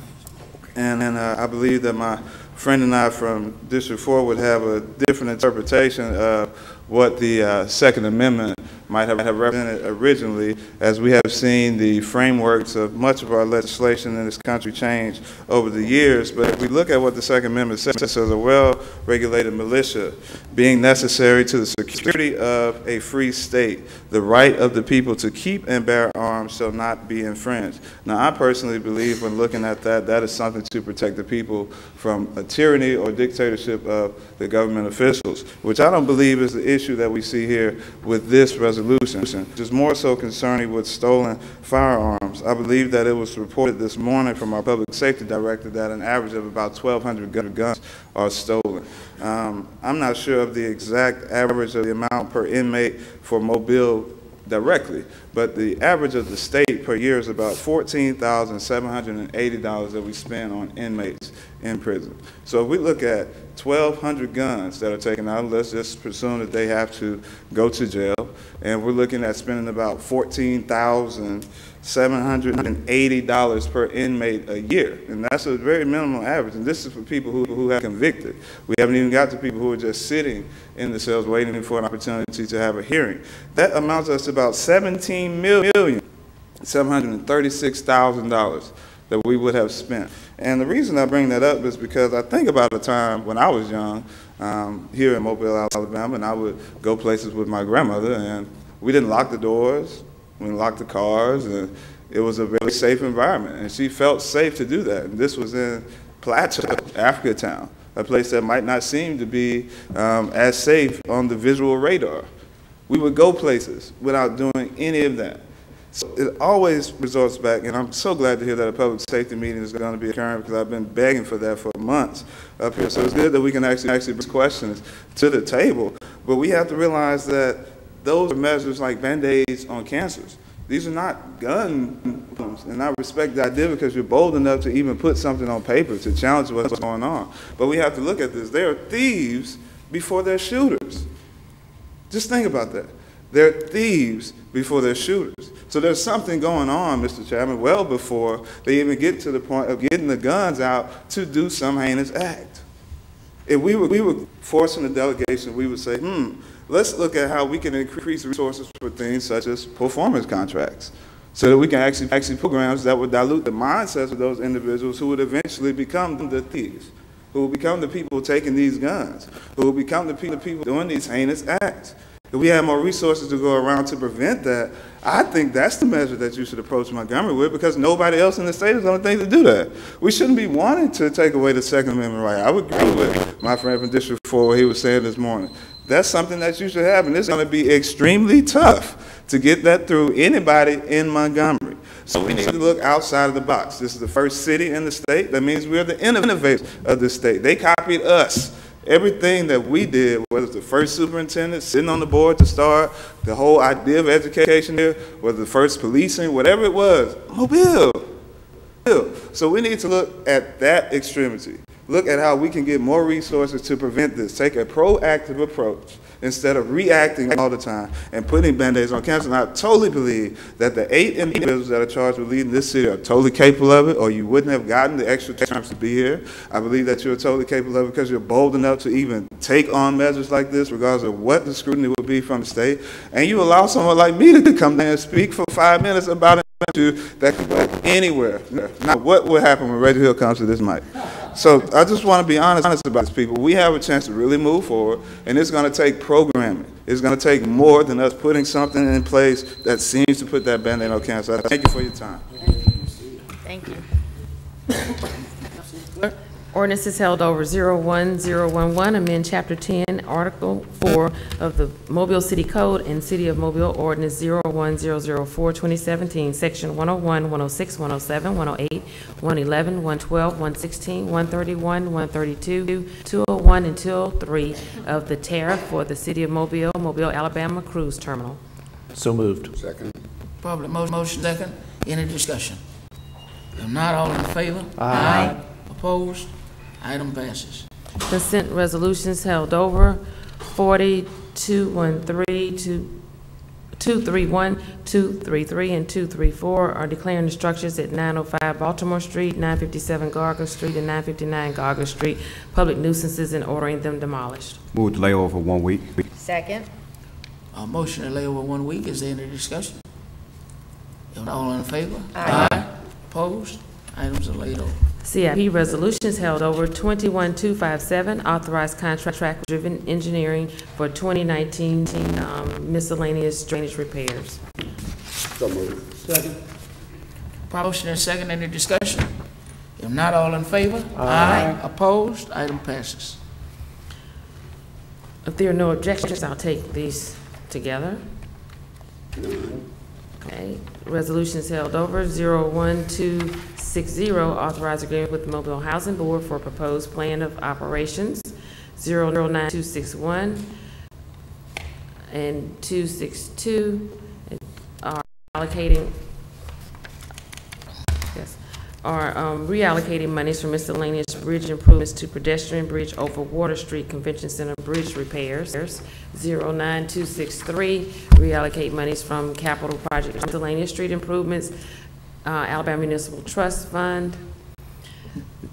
And I believe that my friend and I from District 4 would have a different interpretation of what the Second Amendment might have represented originally, as we have seen the frameworks of much of our legislation in this country change over the years. But if we look at what the Second Amendment says, it says a well-regulated militia being necessary to the security of a free state, the right of the people to keep and bear arms shall not be infringed. Now, I personally believe when looking at that, that is something to protect the people from a tyranny or dictatorship of the government officials, which I don't believe is the issue that we see here with this resolution, which is more so concerning with stolen firearms. I believe that it was reported this morning from our public safety director that an average of about 1,200 guns are stolen. I'm not sure of the exact average of the amount per inmate for Mobile directly, but the average of the state per year is about $14,780 that we spend on inmates in prison. So if we look at 1,200 guns that are taken out, let's just presume that they have to go to jail, and we're looking at spending about $14,780 per inmate a year, and that's a very minimal average, and this is for people who have convicted. We haven't even got to people who are just sitting in the cells waiting for an opportunity to have a hearing. That amounts us to about $17,736,000 that we would have spent. And the reason I bring that up is because I think about a time when I was young here in Mobile, Alabama, and I would go places with my grandmother, and we didn't lock the doors, we didn't lock the cars, and it was a very safe environment, and she felt safe to do that. And this was in Plateau, Africa Town, a place that might not seem to be as safe on the visual radar. We would go places without doing any of that. So it always resorts back, and I'm so glad to hear that a public safety meeting is going to be occurring, because I've been begging for that for months up here. So it's good that we can actually bring questions to the table. But we have to realize that those are measures like Band-Aids on cancers. These are not gun wounds, and I respect the idea because you're bold enough to even put something on paper to challenge what's going on. But we have to look at this. They are thieves before they're shooters. Just think about that. They're thieves before they're shooters. So there's something going on, Mr. Chairman, well before they even get to the point of getting the guns out to do some heinous act. If we were forcing the delegation, we would say, let's look at how we can increase resources for things such as performance contracts, so that we can actually programs that would dilute the mindsets of those individuals who would eventually become the thieves, who will become the people taking these guns, who will become the people doing these heinous acts. If we have more resources to go around to prevent that, I think that's the measure that you should approach Montgomery with, because nobody else in the state is going to think to do that. We shouldn't be wanting to take away the Second Amendment right. I would agree with my friend from District 4, what he was saying this morning. That's something that you should have, and it's going to be extremely tough to get that through anybody in Montgomery. So we need to look outside of the box. This is the first city in the state. That means we're the innovators of the state. They copied us. Everything that we did, whether it's the first superintendent sitting on the board to start, the whole idea of education here, whether the first policing, whatever it was, Mobile. So we need to look at that extremity. Look at how we can get more resources to prevent this. Take a proactive approach instead of reacting all the time and putting Band-Aids on cancer. And I totally believe that the 8 individuals that are charged with leading this city are totally capable of it, or you wouldn't have gotten the extra times to be here. I believe that you're totally capable of it because you're bold enough to even take on measures like this, regardless of what the scrutiny will be from the state. And you allow someone like me to come down and speak for 5 minutes about an issue that could go anywhere. Now, what will happen when Reggie Hill comes to this mic? So I just want to be honest about this, people. We have a chance to really move forward, and it's going to take programming. It's going to take more than us putting something in place that seems to put that Band-Aid on cancer. I thank you for your time. Thank you. Ordinance is held over 01011, amend Chapter 10, Article 4 of the Mobile City Code and City of Mobile Ordinance 01004, 2017, Section 101, 106, 107, 108, 111, 112, 116, 131, 132, 201, and 203 of the tariff for the City of Mobile, Mobile, Alabama Cruise Terminal. So moved. Second. Probably motion second. Any discussion? If not, all in favor? Aye. Opposed? Item passes. Consent resolutions held over 4213 to 231, 233, and 234 are declaring the structures at 905 Baltimore Street, 957 Garga Street, and 959 Garga Street public nuisances and ordering them demolished. Move to lay over for 1 week. Second. Motion to lay over 1 week. Is there any discussion? If not, all in favor? Aye. Opposed? Items are laid over. CIP resolutions held over 21257, authorized contract-driven engineering for 2019 miscellaneous drainage repairs. So moved. Second. Motion and second. Any discussion? If not, all in favor? Aye. Opposed? Item passes. If there are no objections, I'll take these together. Okay. Resolutions held over 01260, authorized agreement with the Mobile Housing Board for proposed plan of operations. 09261 and 262 are allocating, reallocating monies from miscellaneous bridge improvements to pedestrian bridge over Water Street Convention Center bridge repairs. 09263, reallocate monies from capital project miscellaneous street improvements, Alabama Municipal Trust Fund.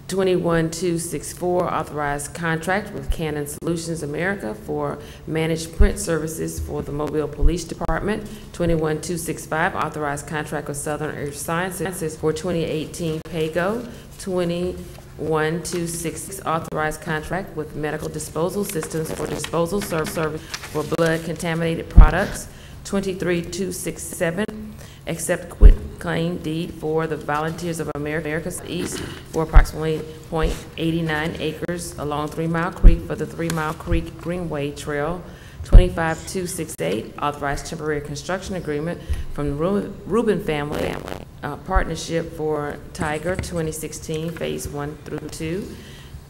21264, authorized contract with Canon Solutions America for managed print services for the Mobile Police Department. 21265, authorized contract with Southern Earth Sciences for 2018 PAYGO. 21266, authorized contract with Medical Disposal Systems for disposal service for blood contaminated products. 23267, accept quit claim deed for the Volunteers of America East for approximately .89 acres along 3 Mile Creek for the 3 Mile Creek Greenway Trail. 25268, authorized temporary construction agreement from the Rubin Family Partnership for Tiger 2016 Phase 1 through 2.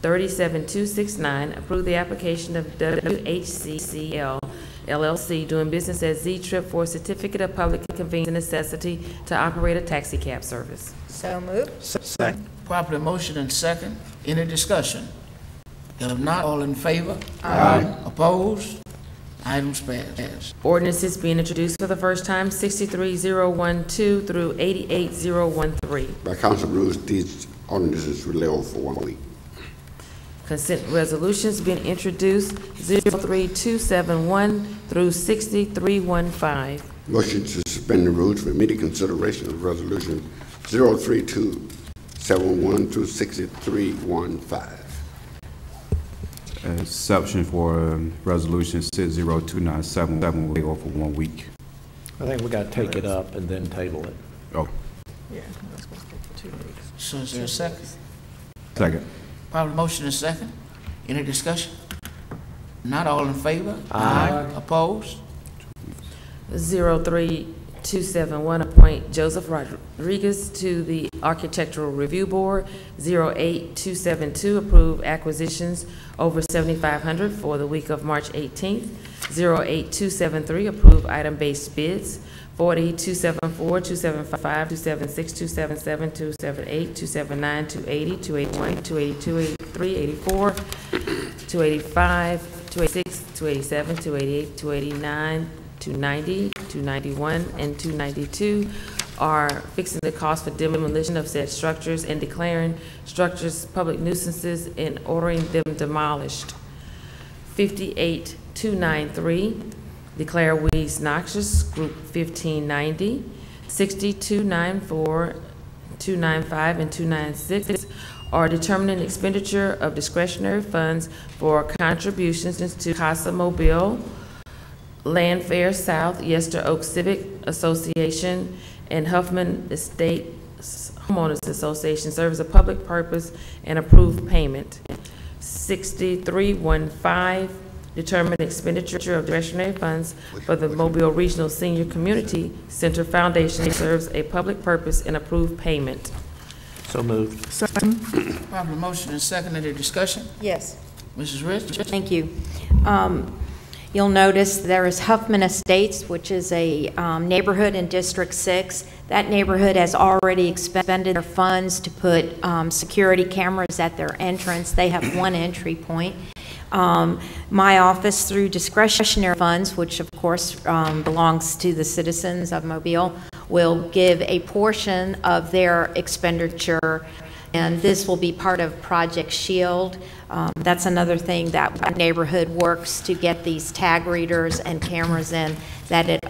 37269, approve the application of WHCCL LLC doing business as Z-Trip for a certificate of public convenience and necessity to operate a taxi cab service. So moved. Second. Properly motion and second. Any discussion? If not, all in favor? Aye. Opposed? Items passed. Ordinances being introduced for the first time, 63012 through 88013. By council rules, these ordinances will lay over for 1 week. Consent resolutions being introduced, 03271 through 60315. Motion to suspend the rules for immediate consideration of resolution 03271 through 6315. Exception for resolution 60297 will lay over for 1 week. I think we got to take it up and then table it. Oh. Yeah, that's going to take 2 weeks. So is there a second? Second. Properly motion and second. Any discussion? Not all in favor? Aye. Opposed? 03271, appoint Joseph Rodriguez to the Architectural Review Board. 08272, approve acquisitions over 7,500 for the week of March 18th. 08273, approve item-based bids. 40274, 275, 276, 277, 278, 279, 280, 281, 282, 83, 84, 285, 286, 287, 288, 289, 290, 291, and 292 are fixing the cost for demolition of said structures and declaring structures public nuisances and ordering them demolished. 58293, declare weeds noxious, group 1590. 6294, 295, and 296 are determining expenditure of discretionary funds for contributions to Casa Mobile, Land Fair South, Yester Oak Civic Association, and Huffman Estate Homeowners Association serves a public purpose and approved payment. 6315, determine expenditure of discretionary funds for the Mobile Regional Senior Community Center Foundation serves a public purpose and approved payment. So moved. Second. Properly motion and second. Any discussion? Yes. Mrs. Rich? Thank you. You'll notice there is Huffman Estates, which is a neighborhood in District 6. That neighborhood has already expended their funds to put security cameras at their entrance. They have one entry point. My office, through discretionary funds, which of course belongs to the citizens of Mobile, will give a portion of their expenditure, and this will be part of Project Shield. That's another thing that our neighborhood works to get these tag readers and cameras in, that it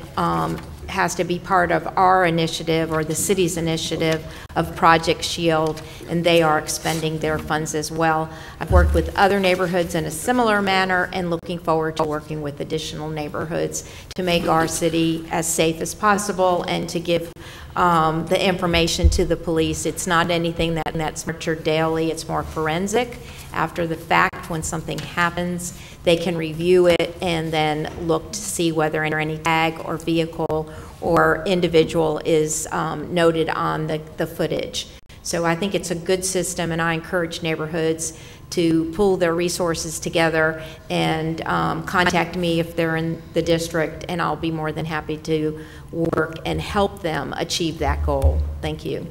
has to be part of our initiative, or the city's initiative, of Project Shield, and they are expending their funds as well. I've worked with other neighborhoods in a similar manner and looking forward to working with additional neighborhoods to make our city as safe as possible and to give the information to the police. It's not anything that's monitored daily, it's more forensic. After the fact, when something happens, they can review it and then look to see whether any tag or vehicle or individual is noted on the footage. So I think it's a good system, and I encourage neighborhoods to pull their resources together and contact me if they're in the district, and I'll be more than happy to work and help them achieve that goal. Thank you.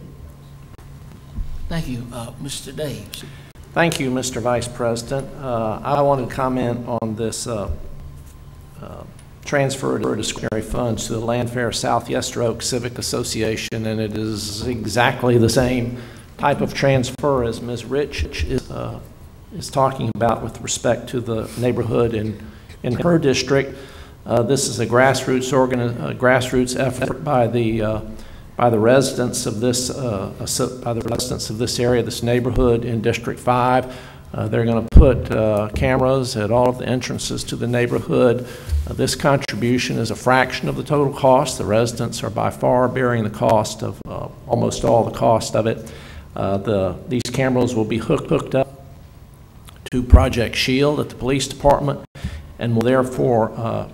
Thank you. Mr. Daves. Thank you, Mr. Vice President. I wanted to comment on this transfer of discretionary funds to the Landfair South Yester Oak Civic Association, and it is exactly the same type of transfer as Ms. Rich is talking about with respect to the neighborhood in her district. This is a grassroots effort by the residents of this area, this neighborhood in District 5. They're going to put cameras at all of the entrances to the neighborhood. This contribution is a fraction of the total cost. The residents are by far bearing the cost of almost all the cost of it. These cameras will be hooked up to Project Shield at the police department, and will therefore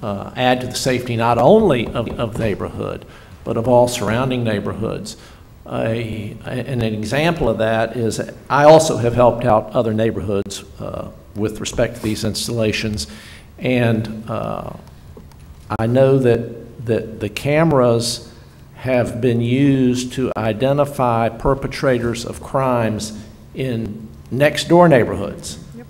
add to the safety not only of the neighborhood, but of all surrounding neighborhoods. An example of that is I also have helped out other neighborhoods with respect to these installations, and I know that the cameras have been used to identify perpetrators of crimes in next door neighborhoods. Yep.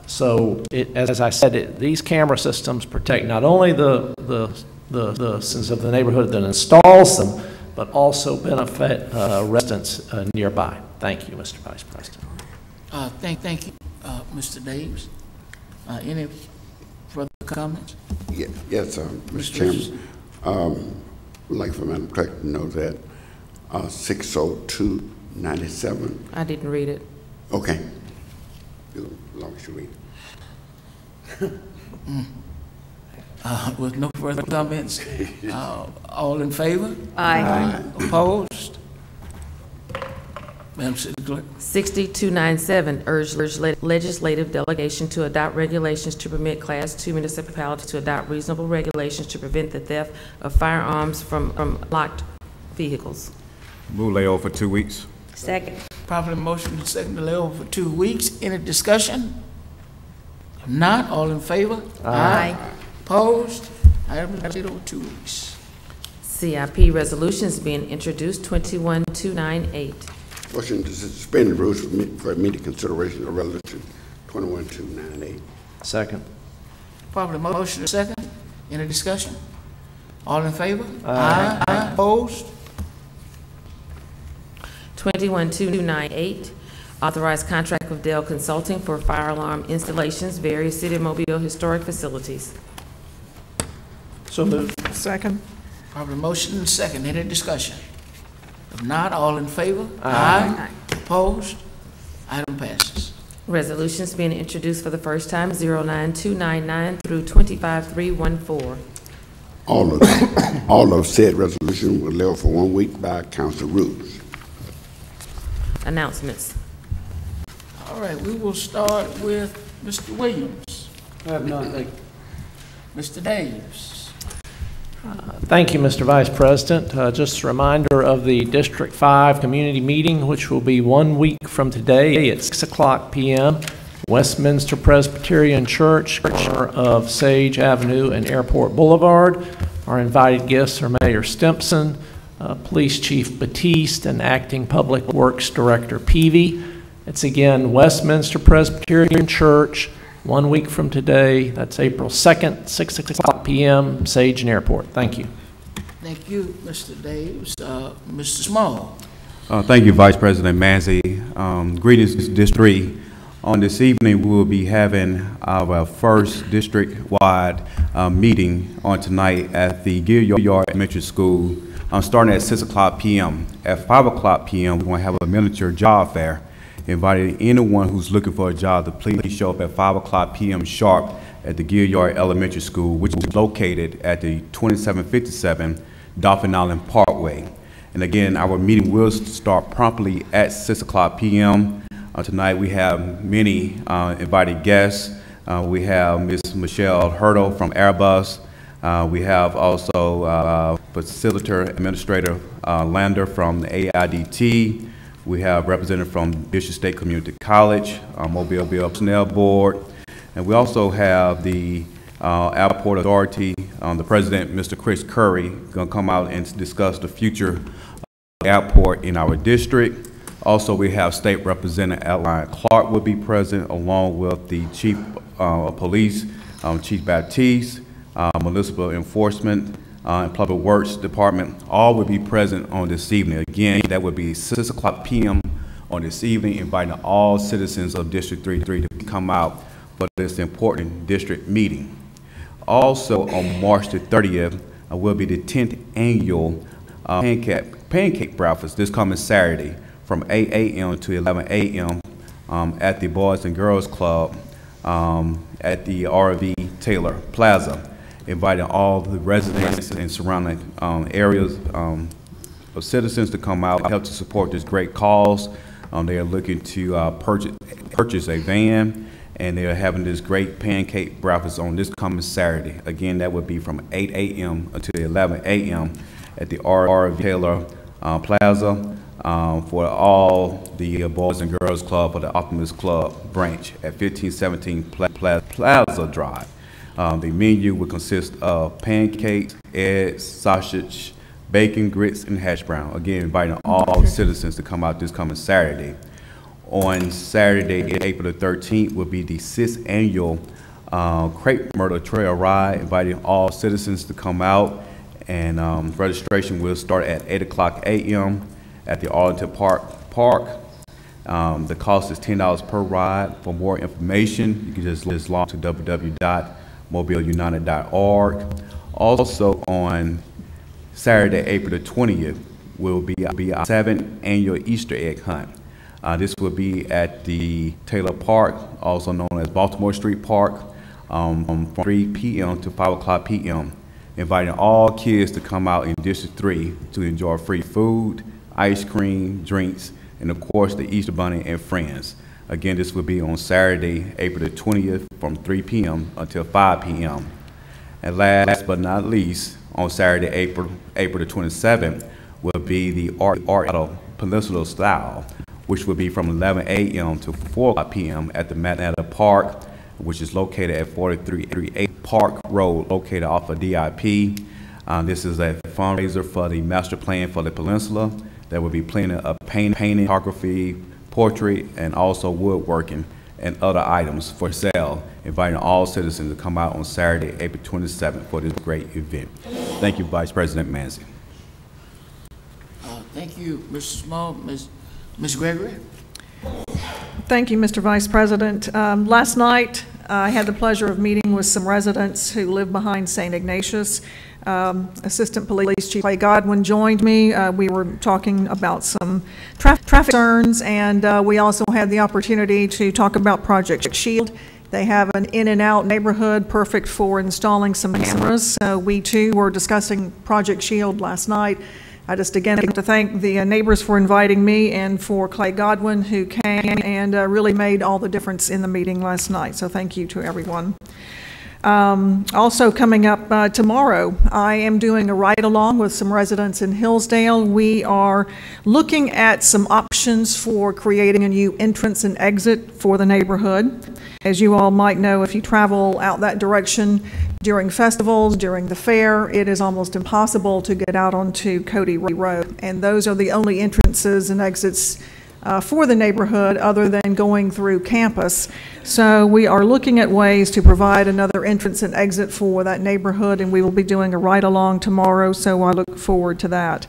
So as I said, these camera systems protect not only the citizens of the neighborhood that installs them, but also benefit residents nearby. Thank you, Mr. Vice President. Thank you, Mr. Daves. Any further comments? Yes, Mr. Chairman. I'd like for Madam Clerk to know that 60297. I didn't read it. Okay. As long as you read it. With no further comments, all in favor? Aye. Opposed? Madam City Clerk. 6297, urge legislative delegation to adopt regulations to permit Class 2 municipalities to adopt reasonable regulations to prevent the theft of firearms from locked vehicles. Move lay over for 2 weeks. Second. Properly motion and second to lay over for 2 weeks. Any discussion? If not, all in favor? Aye. Opposed? Item is laid over 2 weeks. CIP resolutions being introduced, 21298. Motion to suspend the rules for immediate consideration of resolution 21298. Second. Properly motion and second. Any discussion? All in favor? Aye. Aye. Opposed? 21298, authorized contract with Dell Consulting for fire alarm installations, various City of Mobile historic facilities. So moved. Second. Properly motion and second. Any discussion? If not, all in favor? Aye. Opposed? Item passes. Resolutions being introduced for the first time, 09299 through 25314. All of said resolution will lay over for 1 week by council rules. Announcements. All right, we will start with Mr. Williams. I have none, thank you. Mr. Daves. Thank you, Mr. Vice President. Just a reminder of the District 5 community meeting, which will be 1 week from today at 6:00 p.m. Westminster Presbyterian Church, corner of Sage Avenue and Airport Boulevard. Our invited guests are Mayor Stimpson, Police Chief Batiste, and Acting Public Works Director Peavy, It's again Westminster Presbyterian Church, 1 week from today. That's April 2nd, 6 o'clock p.m., Sage and Airport. Thank you. Thank you, Mr. Daves. Mr. Small. Thank you, Vice President Manzi. Greetings, District 3. On this evening, we will be having our first district-wide meeting on tonight at the Gilliard Elementary School, starting at 6 o'clock p.m. At 5 o'clock p.m., we're going to have a miniature job fair, inviting anyone who's looking for a job to please show up at 5 o'clock p.m. sharp at the Gilliard Elementary School, which is located at the 2757 Dolphin Island Parkway. And again, our meeting will start promptly at 6 o'clock p.m. Tonight we have many invited guests. We have Ms. Michelle Hurdle from Airbus. We have also Facilitator Administrator Lander from the AIDT. We have representative from Bishop State Community College, Mobile Bill Personnel Board. And we also have the Airport Authority, the President, Mr. Chris Curry, going to come out and discuss the future of the airport in our district. Also, we have State Representative Adeline Clark will be present, along with the Chief of Police, Chief Baptiste, Municipal Enforcement, and Public Works Department. All will be present on this evening. Again, that would be 6 o'clock p.m. on this evening, inviting all citizens of District 3 to come out for this important district meeting. Also, on March the 30th, will be the 10th annual pancake breakfast this coming Saturday, from 8 a.m. to 11 a.m. At the Boys and Girls Club at the R.V. Taylor Plaza, inviting all the residents and surrounding areas of citizens to come out and help to support this great cause. They are looking to purchase a van, and they are having this great pancake breakfast on this coming Saturday. Again, that would be from 8 a.m. until 11 a.m. at the R.V. Taylor Plaza. For all the Boys and Girls Club for the Optimus Club branch at 1517 Plaza Drive. The menu will consist of pancakes, eggs, sausage, bacon, grits, and hash brown. Again, inviting all citizens to come out this coming Saturday. On Saturday, April the 13th, will be the 6th annual Crepe Myrtle Trail Ride, inviting all citizens to come out, and registration will start at 8 o'clock a.m. at the Arlington Park. The cost is $10 per ride. For more information, you can just log to www.mobileunited.org. Also on Saturday, April the 20th, will be our 7th annual Easter egg hunt. This will be at the Taylor Park, also known as Baltimore Street Park, from 3 p.m. to 5 o'clock p.m., inviting all kids to come out in District 3 to enjoy free food, ice cream, drinks, and of course the Easter Bunny and friends. Again, this will be on Saturday, April the 20th from 3 p.m. until 5 p.m. And last but not least, on Saturday, April the 27th, will be the Art Peninsula Style, which will be from 11 a.m. to 4 p.m. at the Manhattan Park, which is located at 4338 Park Road, located off of DIP. This is a fundraiser for the master plan for the peninsula. There will be plenty of painting, photography, portrait, and also woodworking and other items for sale, inviting all citizens to come out on Saturday, April 27th for this great event. Thank you, Vice President Manzi. Thank you, Mr. Small. Ms. Gregory? Thank you, Mr. Vice President. Last night, I had the pleasure of meeting with some residents who live behind St. Ignatius. Assistant Police Chief Clay Godwin joined me. We were talking about some traffic concerns, and we also had the opportunity to talk about Project Shield. They have an in-and-out neighborhood perfect for installing some cameras. We too were discussing Project Shield last night. I just again like to thank the neighbors for inviting me, and for Clay Godwin, who came and really made all the difference in the meeting last night. So thank you to everyone. Also coming up tomorrow, I am doing a ride-along with some residents in Hillsdale. We are looking at some options for creating a new entrance and exit for the neighborhood. As you all might know, if you travel out that direction during festivals, during the fair, it is almost impossible to get out onto Cody Road. And those are the only entrances and exits for the neighborhood other than going through campus. So we are looking at ways to provide another entrance and exit for that neighborhood, and we will be doing a ride-along tomorrow, so I look forward to that.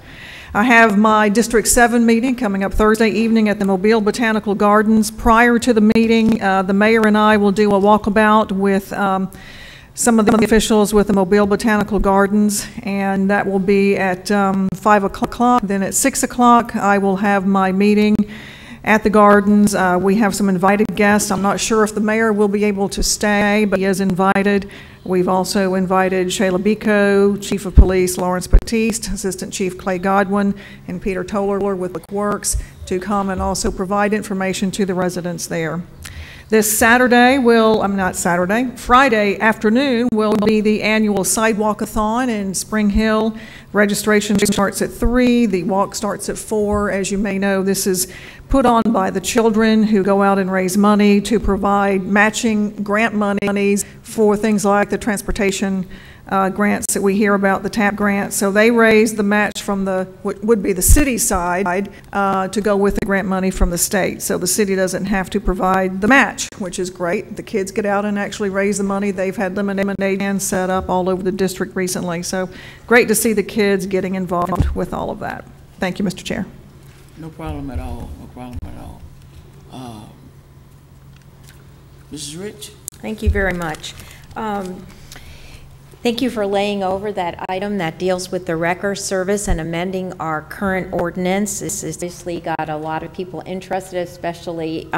I have my District 7 meeting coming up Thursday evening at the Mobile Botanical Gardens. Prior to the meeting, the mayor and I will do a walkabout with some of the officials with the Mobile Botanical Gardens, and that will be at 5 o'clock. Then at 6 o'clock, I will have my meeting at the gardens. We have some invited guests. I'm not sure if the mayor will be able to stay, but he is invited. We've also invited Shayla Biko, Chief of Police Lawrence Batiste, Assistant Chief Clay Godwin, and Peter Toller with Public Works to come and also provide information to the residents there. This Saturday Friday afternoon will be the annual Sidewalk-a-thon in Spring Hill. Registration starts at 3, the walk starts at 4. As you may know, this is put on by the children who go out and raise money to provide matching grant monies for things like the transportation grants that we hear about, the TAP grants. So they raise the match from what would be the city side to go with the grant money from the state. So the city doesn't have to provide the match, which is great. The kids get out and actually raise the money. They've had lemonade stands set up all over the district recently. So great to see the kids getting involved with all of that. Thank you, Mr. Chair. No problem at all. No problem at all. Mrs. Rich? Thank you very much. Thank you for laying over that item that deals with the wrecker service and amending our current ordinance. This has obviously got a lot of people interested, especially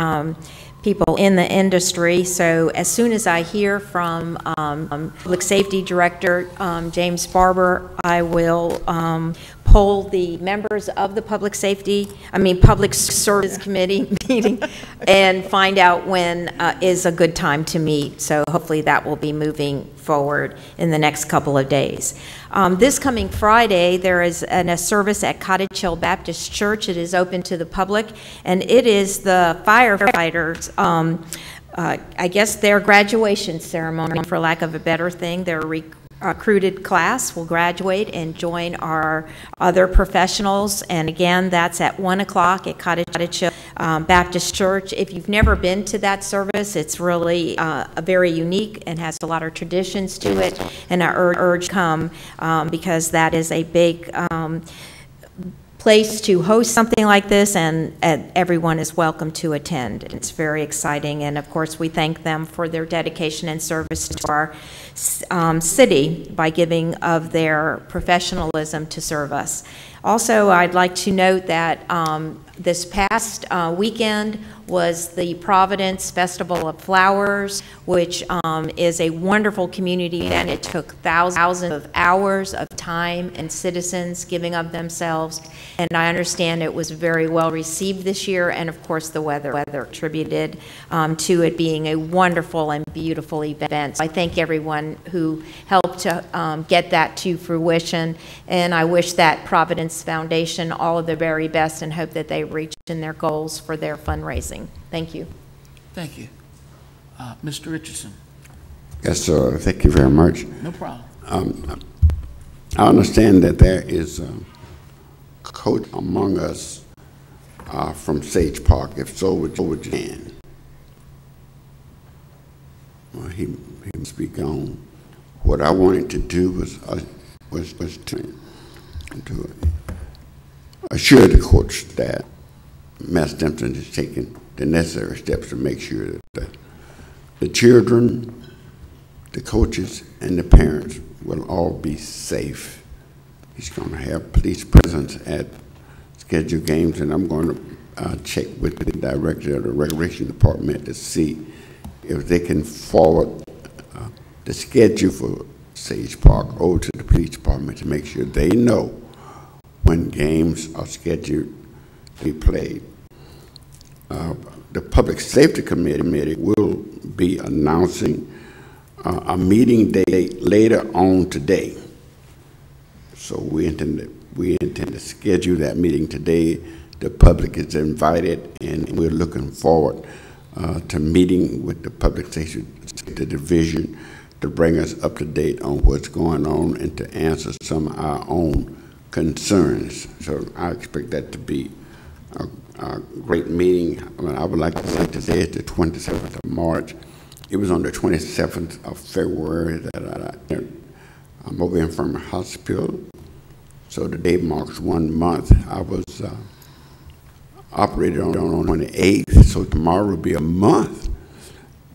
people in the industry. So as soon as I hear from Public Safety Director James Barber, I will poll the members of the Public Service Committee meeting and find out when is a good time to meet. So hopefully that will be moving forward in the next couple of days. This coming Friday, there is a service at Cottage Hill Baptist Church. It is open to the public, and it is the firefighters' I guess their graduation ceremony, for lack of a better thing. Their recruited class will graduate and join our other professionals, and again, that's at 1 o'clock at Cottage Hill Baptist Church. If you've never been to that service, it's really very unique and has a lot of traditions to it, and I urge come because that is a big place to host something like this, and everyone is welcome to attend. It's very exciting, and of course we thank them for their dedication and service to our city by giving of their professionalism to serve us. Also, I'd like to note that this past weekend was the Providence Festival of Flowers, which is a wonderful community event. It took thousands of hours of time and citizens giving of themselves, and I understand it was very well received this year, and of course the weather attributed to it being a wonderful and beautiful event. So I thank everyone who helped to get that to fruition, and I wish that Providence Foundation all of the very best and hope that they reach in their goals for their fundraising. Thank you. Thank you. Mr. Richardson. Yes, sir. Thank you very much. No problem. I understand that there is a coach among us from Sage Park. If so, would you can? Well, he speak on. What I wanted to do was to assure the coach that Mass Dempton is taking the necessary steps to make sure that the children, the coaches, and the parents will all be safe. He's going to have police presence at scheduled games, and I'm going to check with the director of the Recreation Department to see if they can forward the schedule for Sage Park over to the police department to make sure they know when games are scheduled to be played. The Public Safety Committee will be announcing a meeting date later on today. So we intend to schedule that meeting today. The public is invited, and we're looking forward to meeting with the Public Safety Division to bring us up to date on what's going on and to answer some of our own concerns. So I expect that to be great meeting. I would like to say it's the 27th of March. It was on the 27th of February that I'm over in Infirmary Hospital. So the day marks 1 month. I was operated on the 28th, so tomorrow will be a month.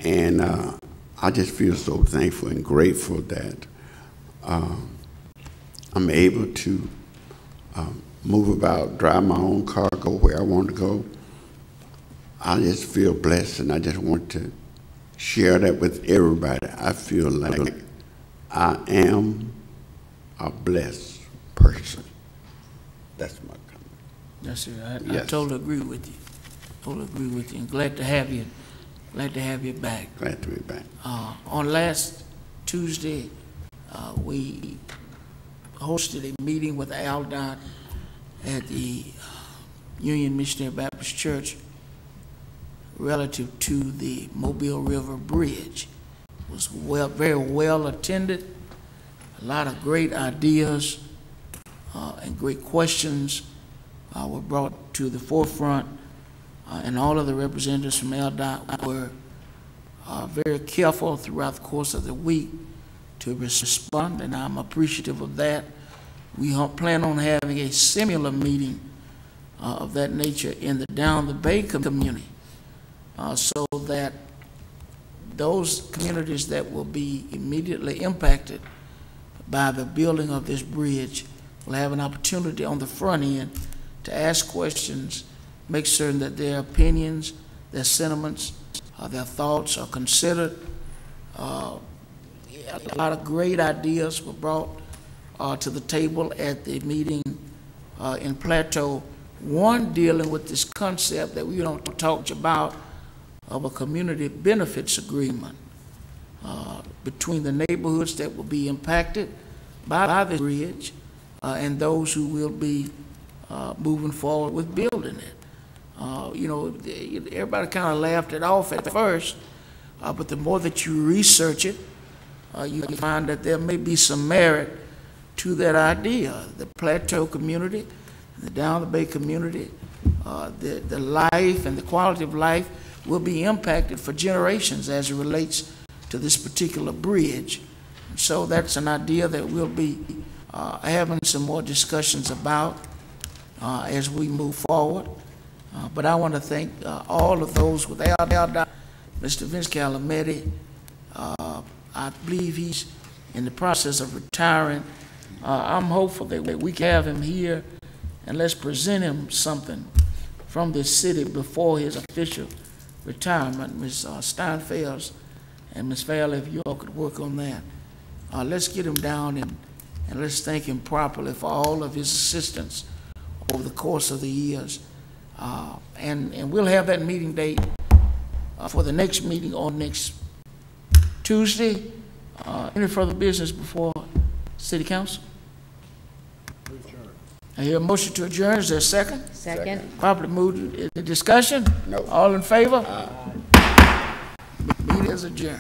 And I just feel so thankful and grateful that I'm able to move about, drive my own car, go where I want to go. I just feel blessed, and I just want to share that with everybody. I feel like I am a blessed person. That's my comment. That's it. I Yes. totally agree with you. Totally agree with you. And glad to have you. Glad to have you back. Glad to be back. On last Tuesday, we hosted a meeting with ALDOT at the Union Missionary Baptist Church relative to the Mobile River Bridge. It was very well attended. A lot of great ideas and great questions were brought to the forefront, and all of the representatives from ALDOT were very careful throughout the course of the week to respond, and I'm appreciative of that. We plan on having a similar meeting of that nature in the Down the Bay community, so that those communities that will be immediately impacted by the building of this bridge will have an opportunity on the front end to ask questions, make certain that their opinions, their sentiments, their thoughts are considered. A lot of great ideas were brought to the table at the meeting in Plateau. One dealing with this concept that we don't talk about of a community benefits agreement between the neighborhoods that will be impacted by the bridge and those who will be moving forward with building it. You know, everybody kind of laughed it off at first, but the more that you research it, you find that there may be some merit to that idea. The Plateau community, the Down the Bay community, the life and the quality of life will be impacted for generations as it relates to this particular bridge. So that's an idea that we'll be having some more discussions about as we move forward. But I want to thank all of those with ALDOT. Mr. Vince Calumetti, I believe he's in the process of retiring. I'm hopeful that we can have him here and let's present him something from this city before his official retirement. Ms. Steinfels and Ms. Valley, if you all could work on that. Let's get him down and let's thank him properly for all of his assistance over the course of the years. And we'll have that meeting date for the next meeting on next Tuesday. Any further business before City Council? I hear a motion to adjourn. Is there a second? Second. Properly moved. Is there discussion? No. All in favor? Meeting is adjourned.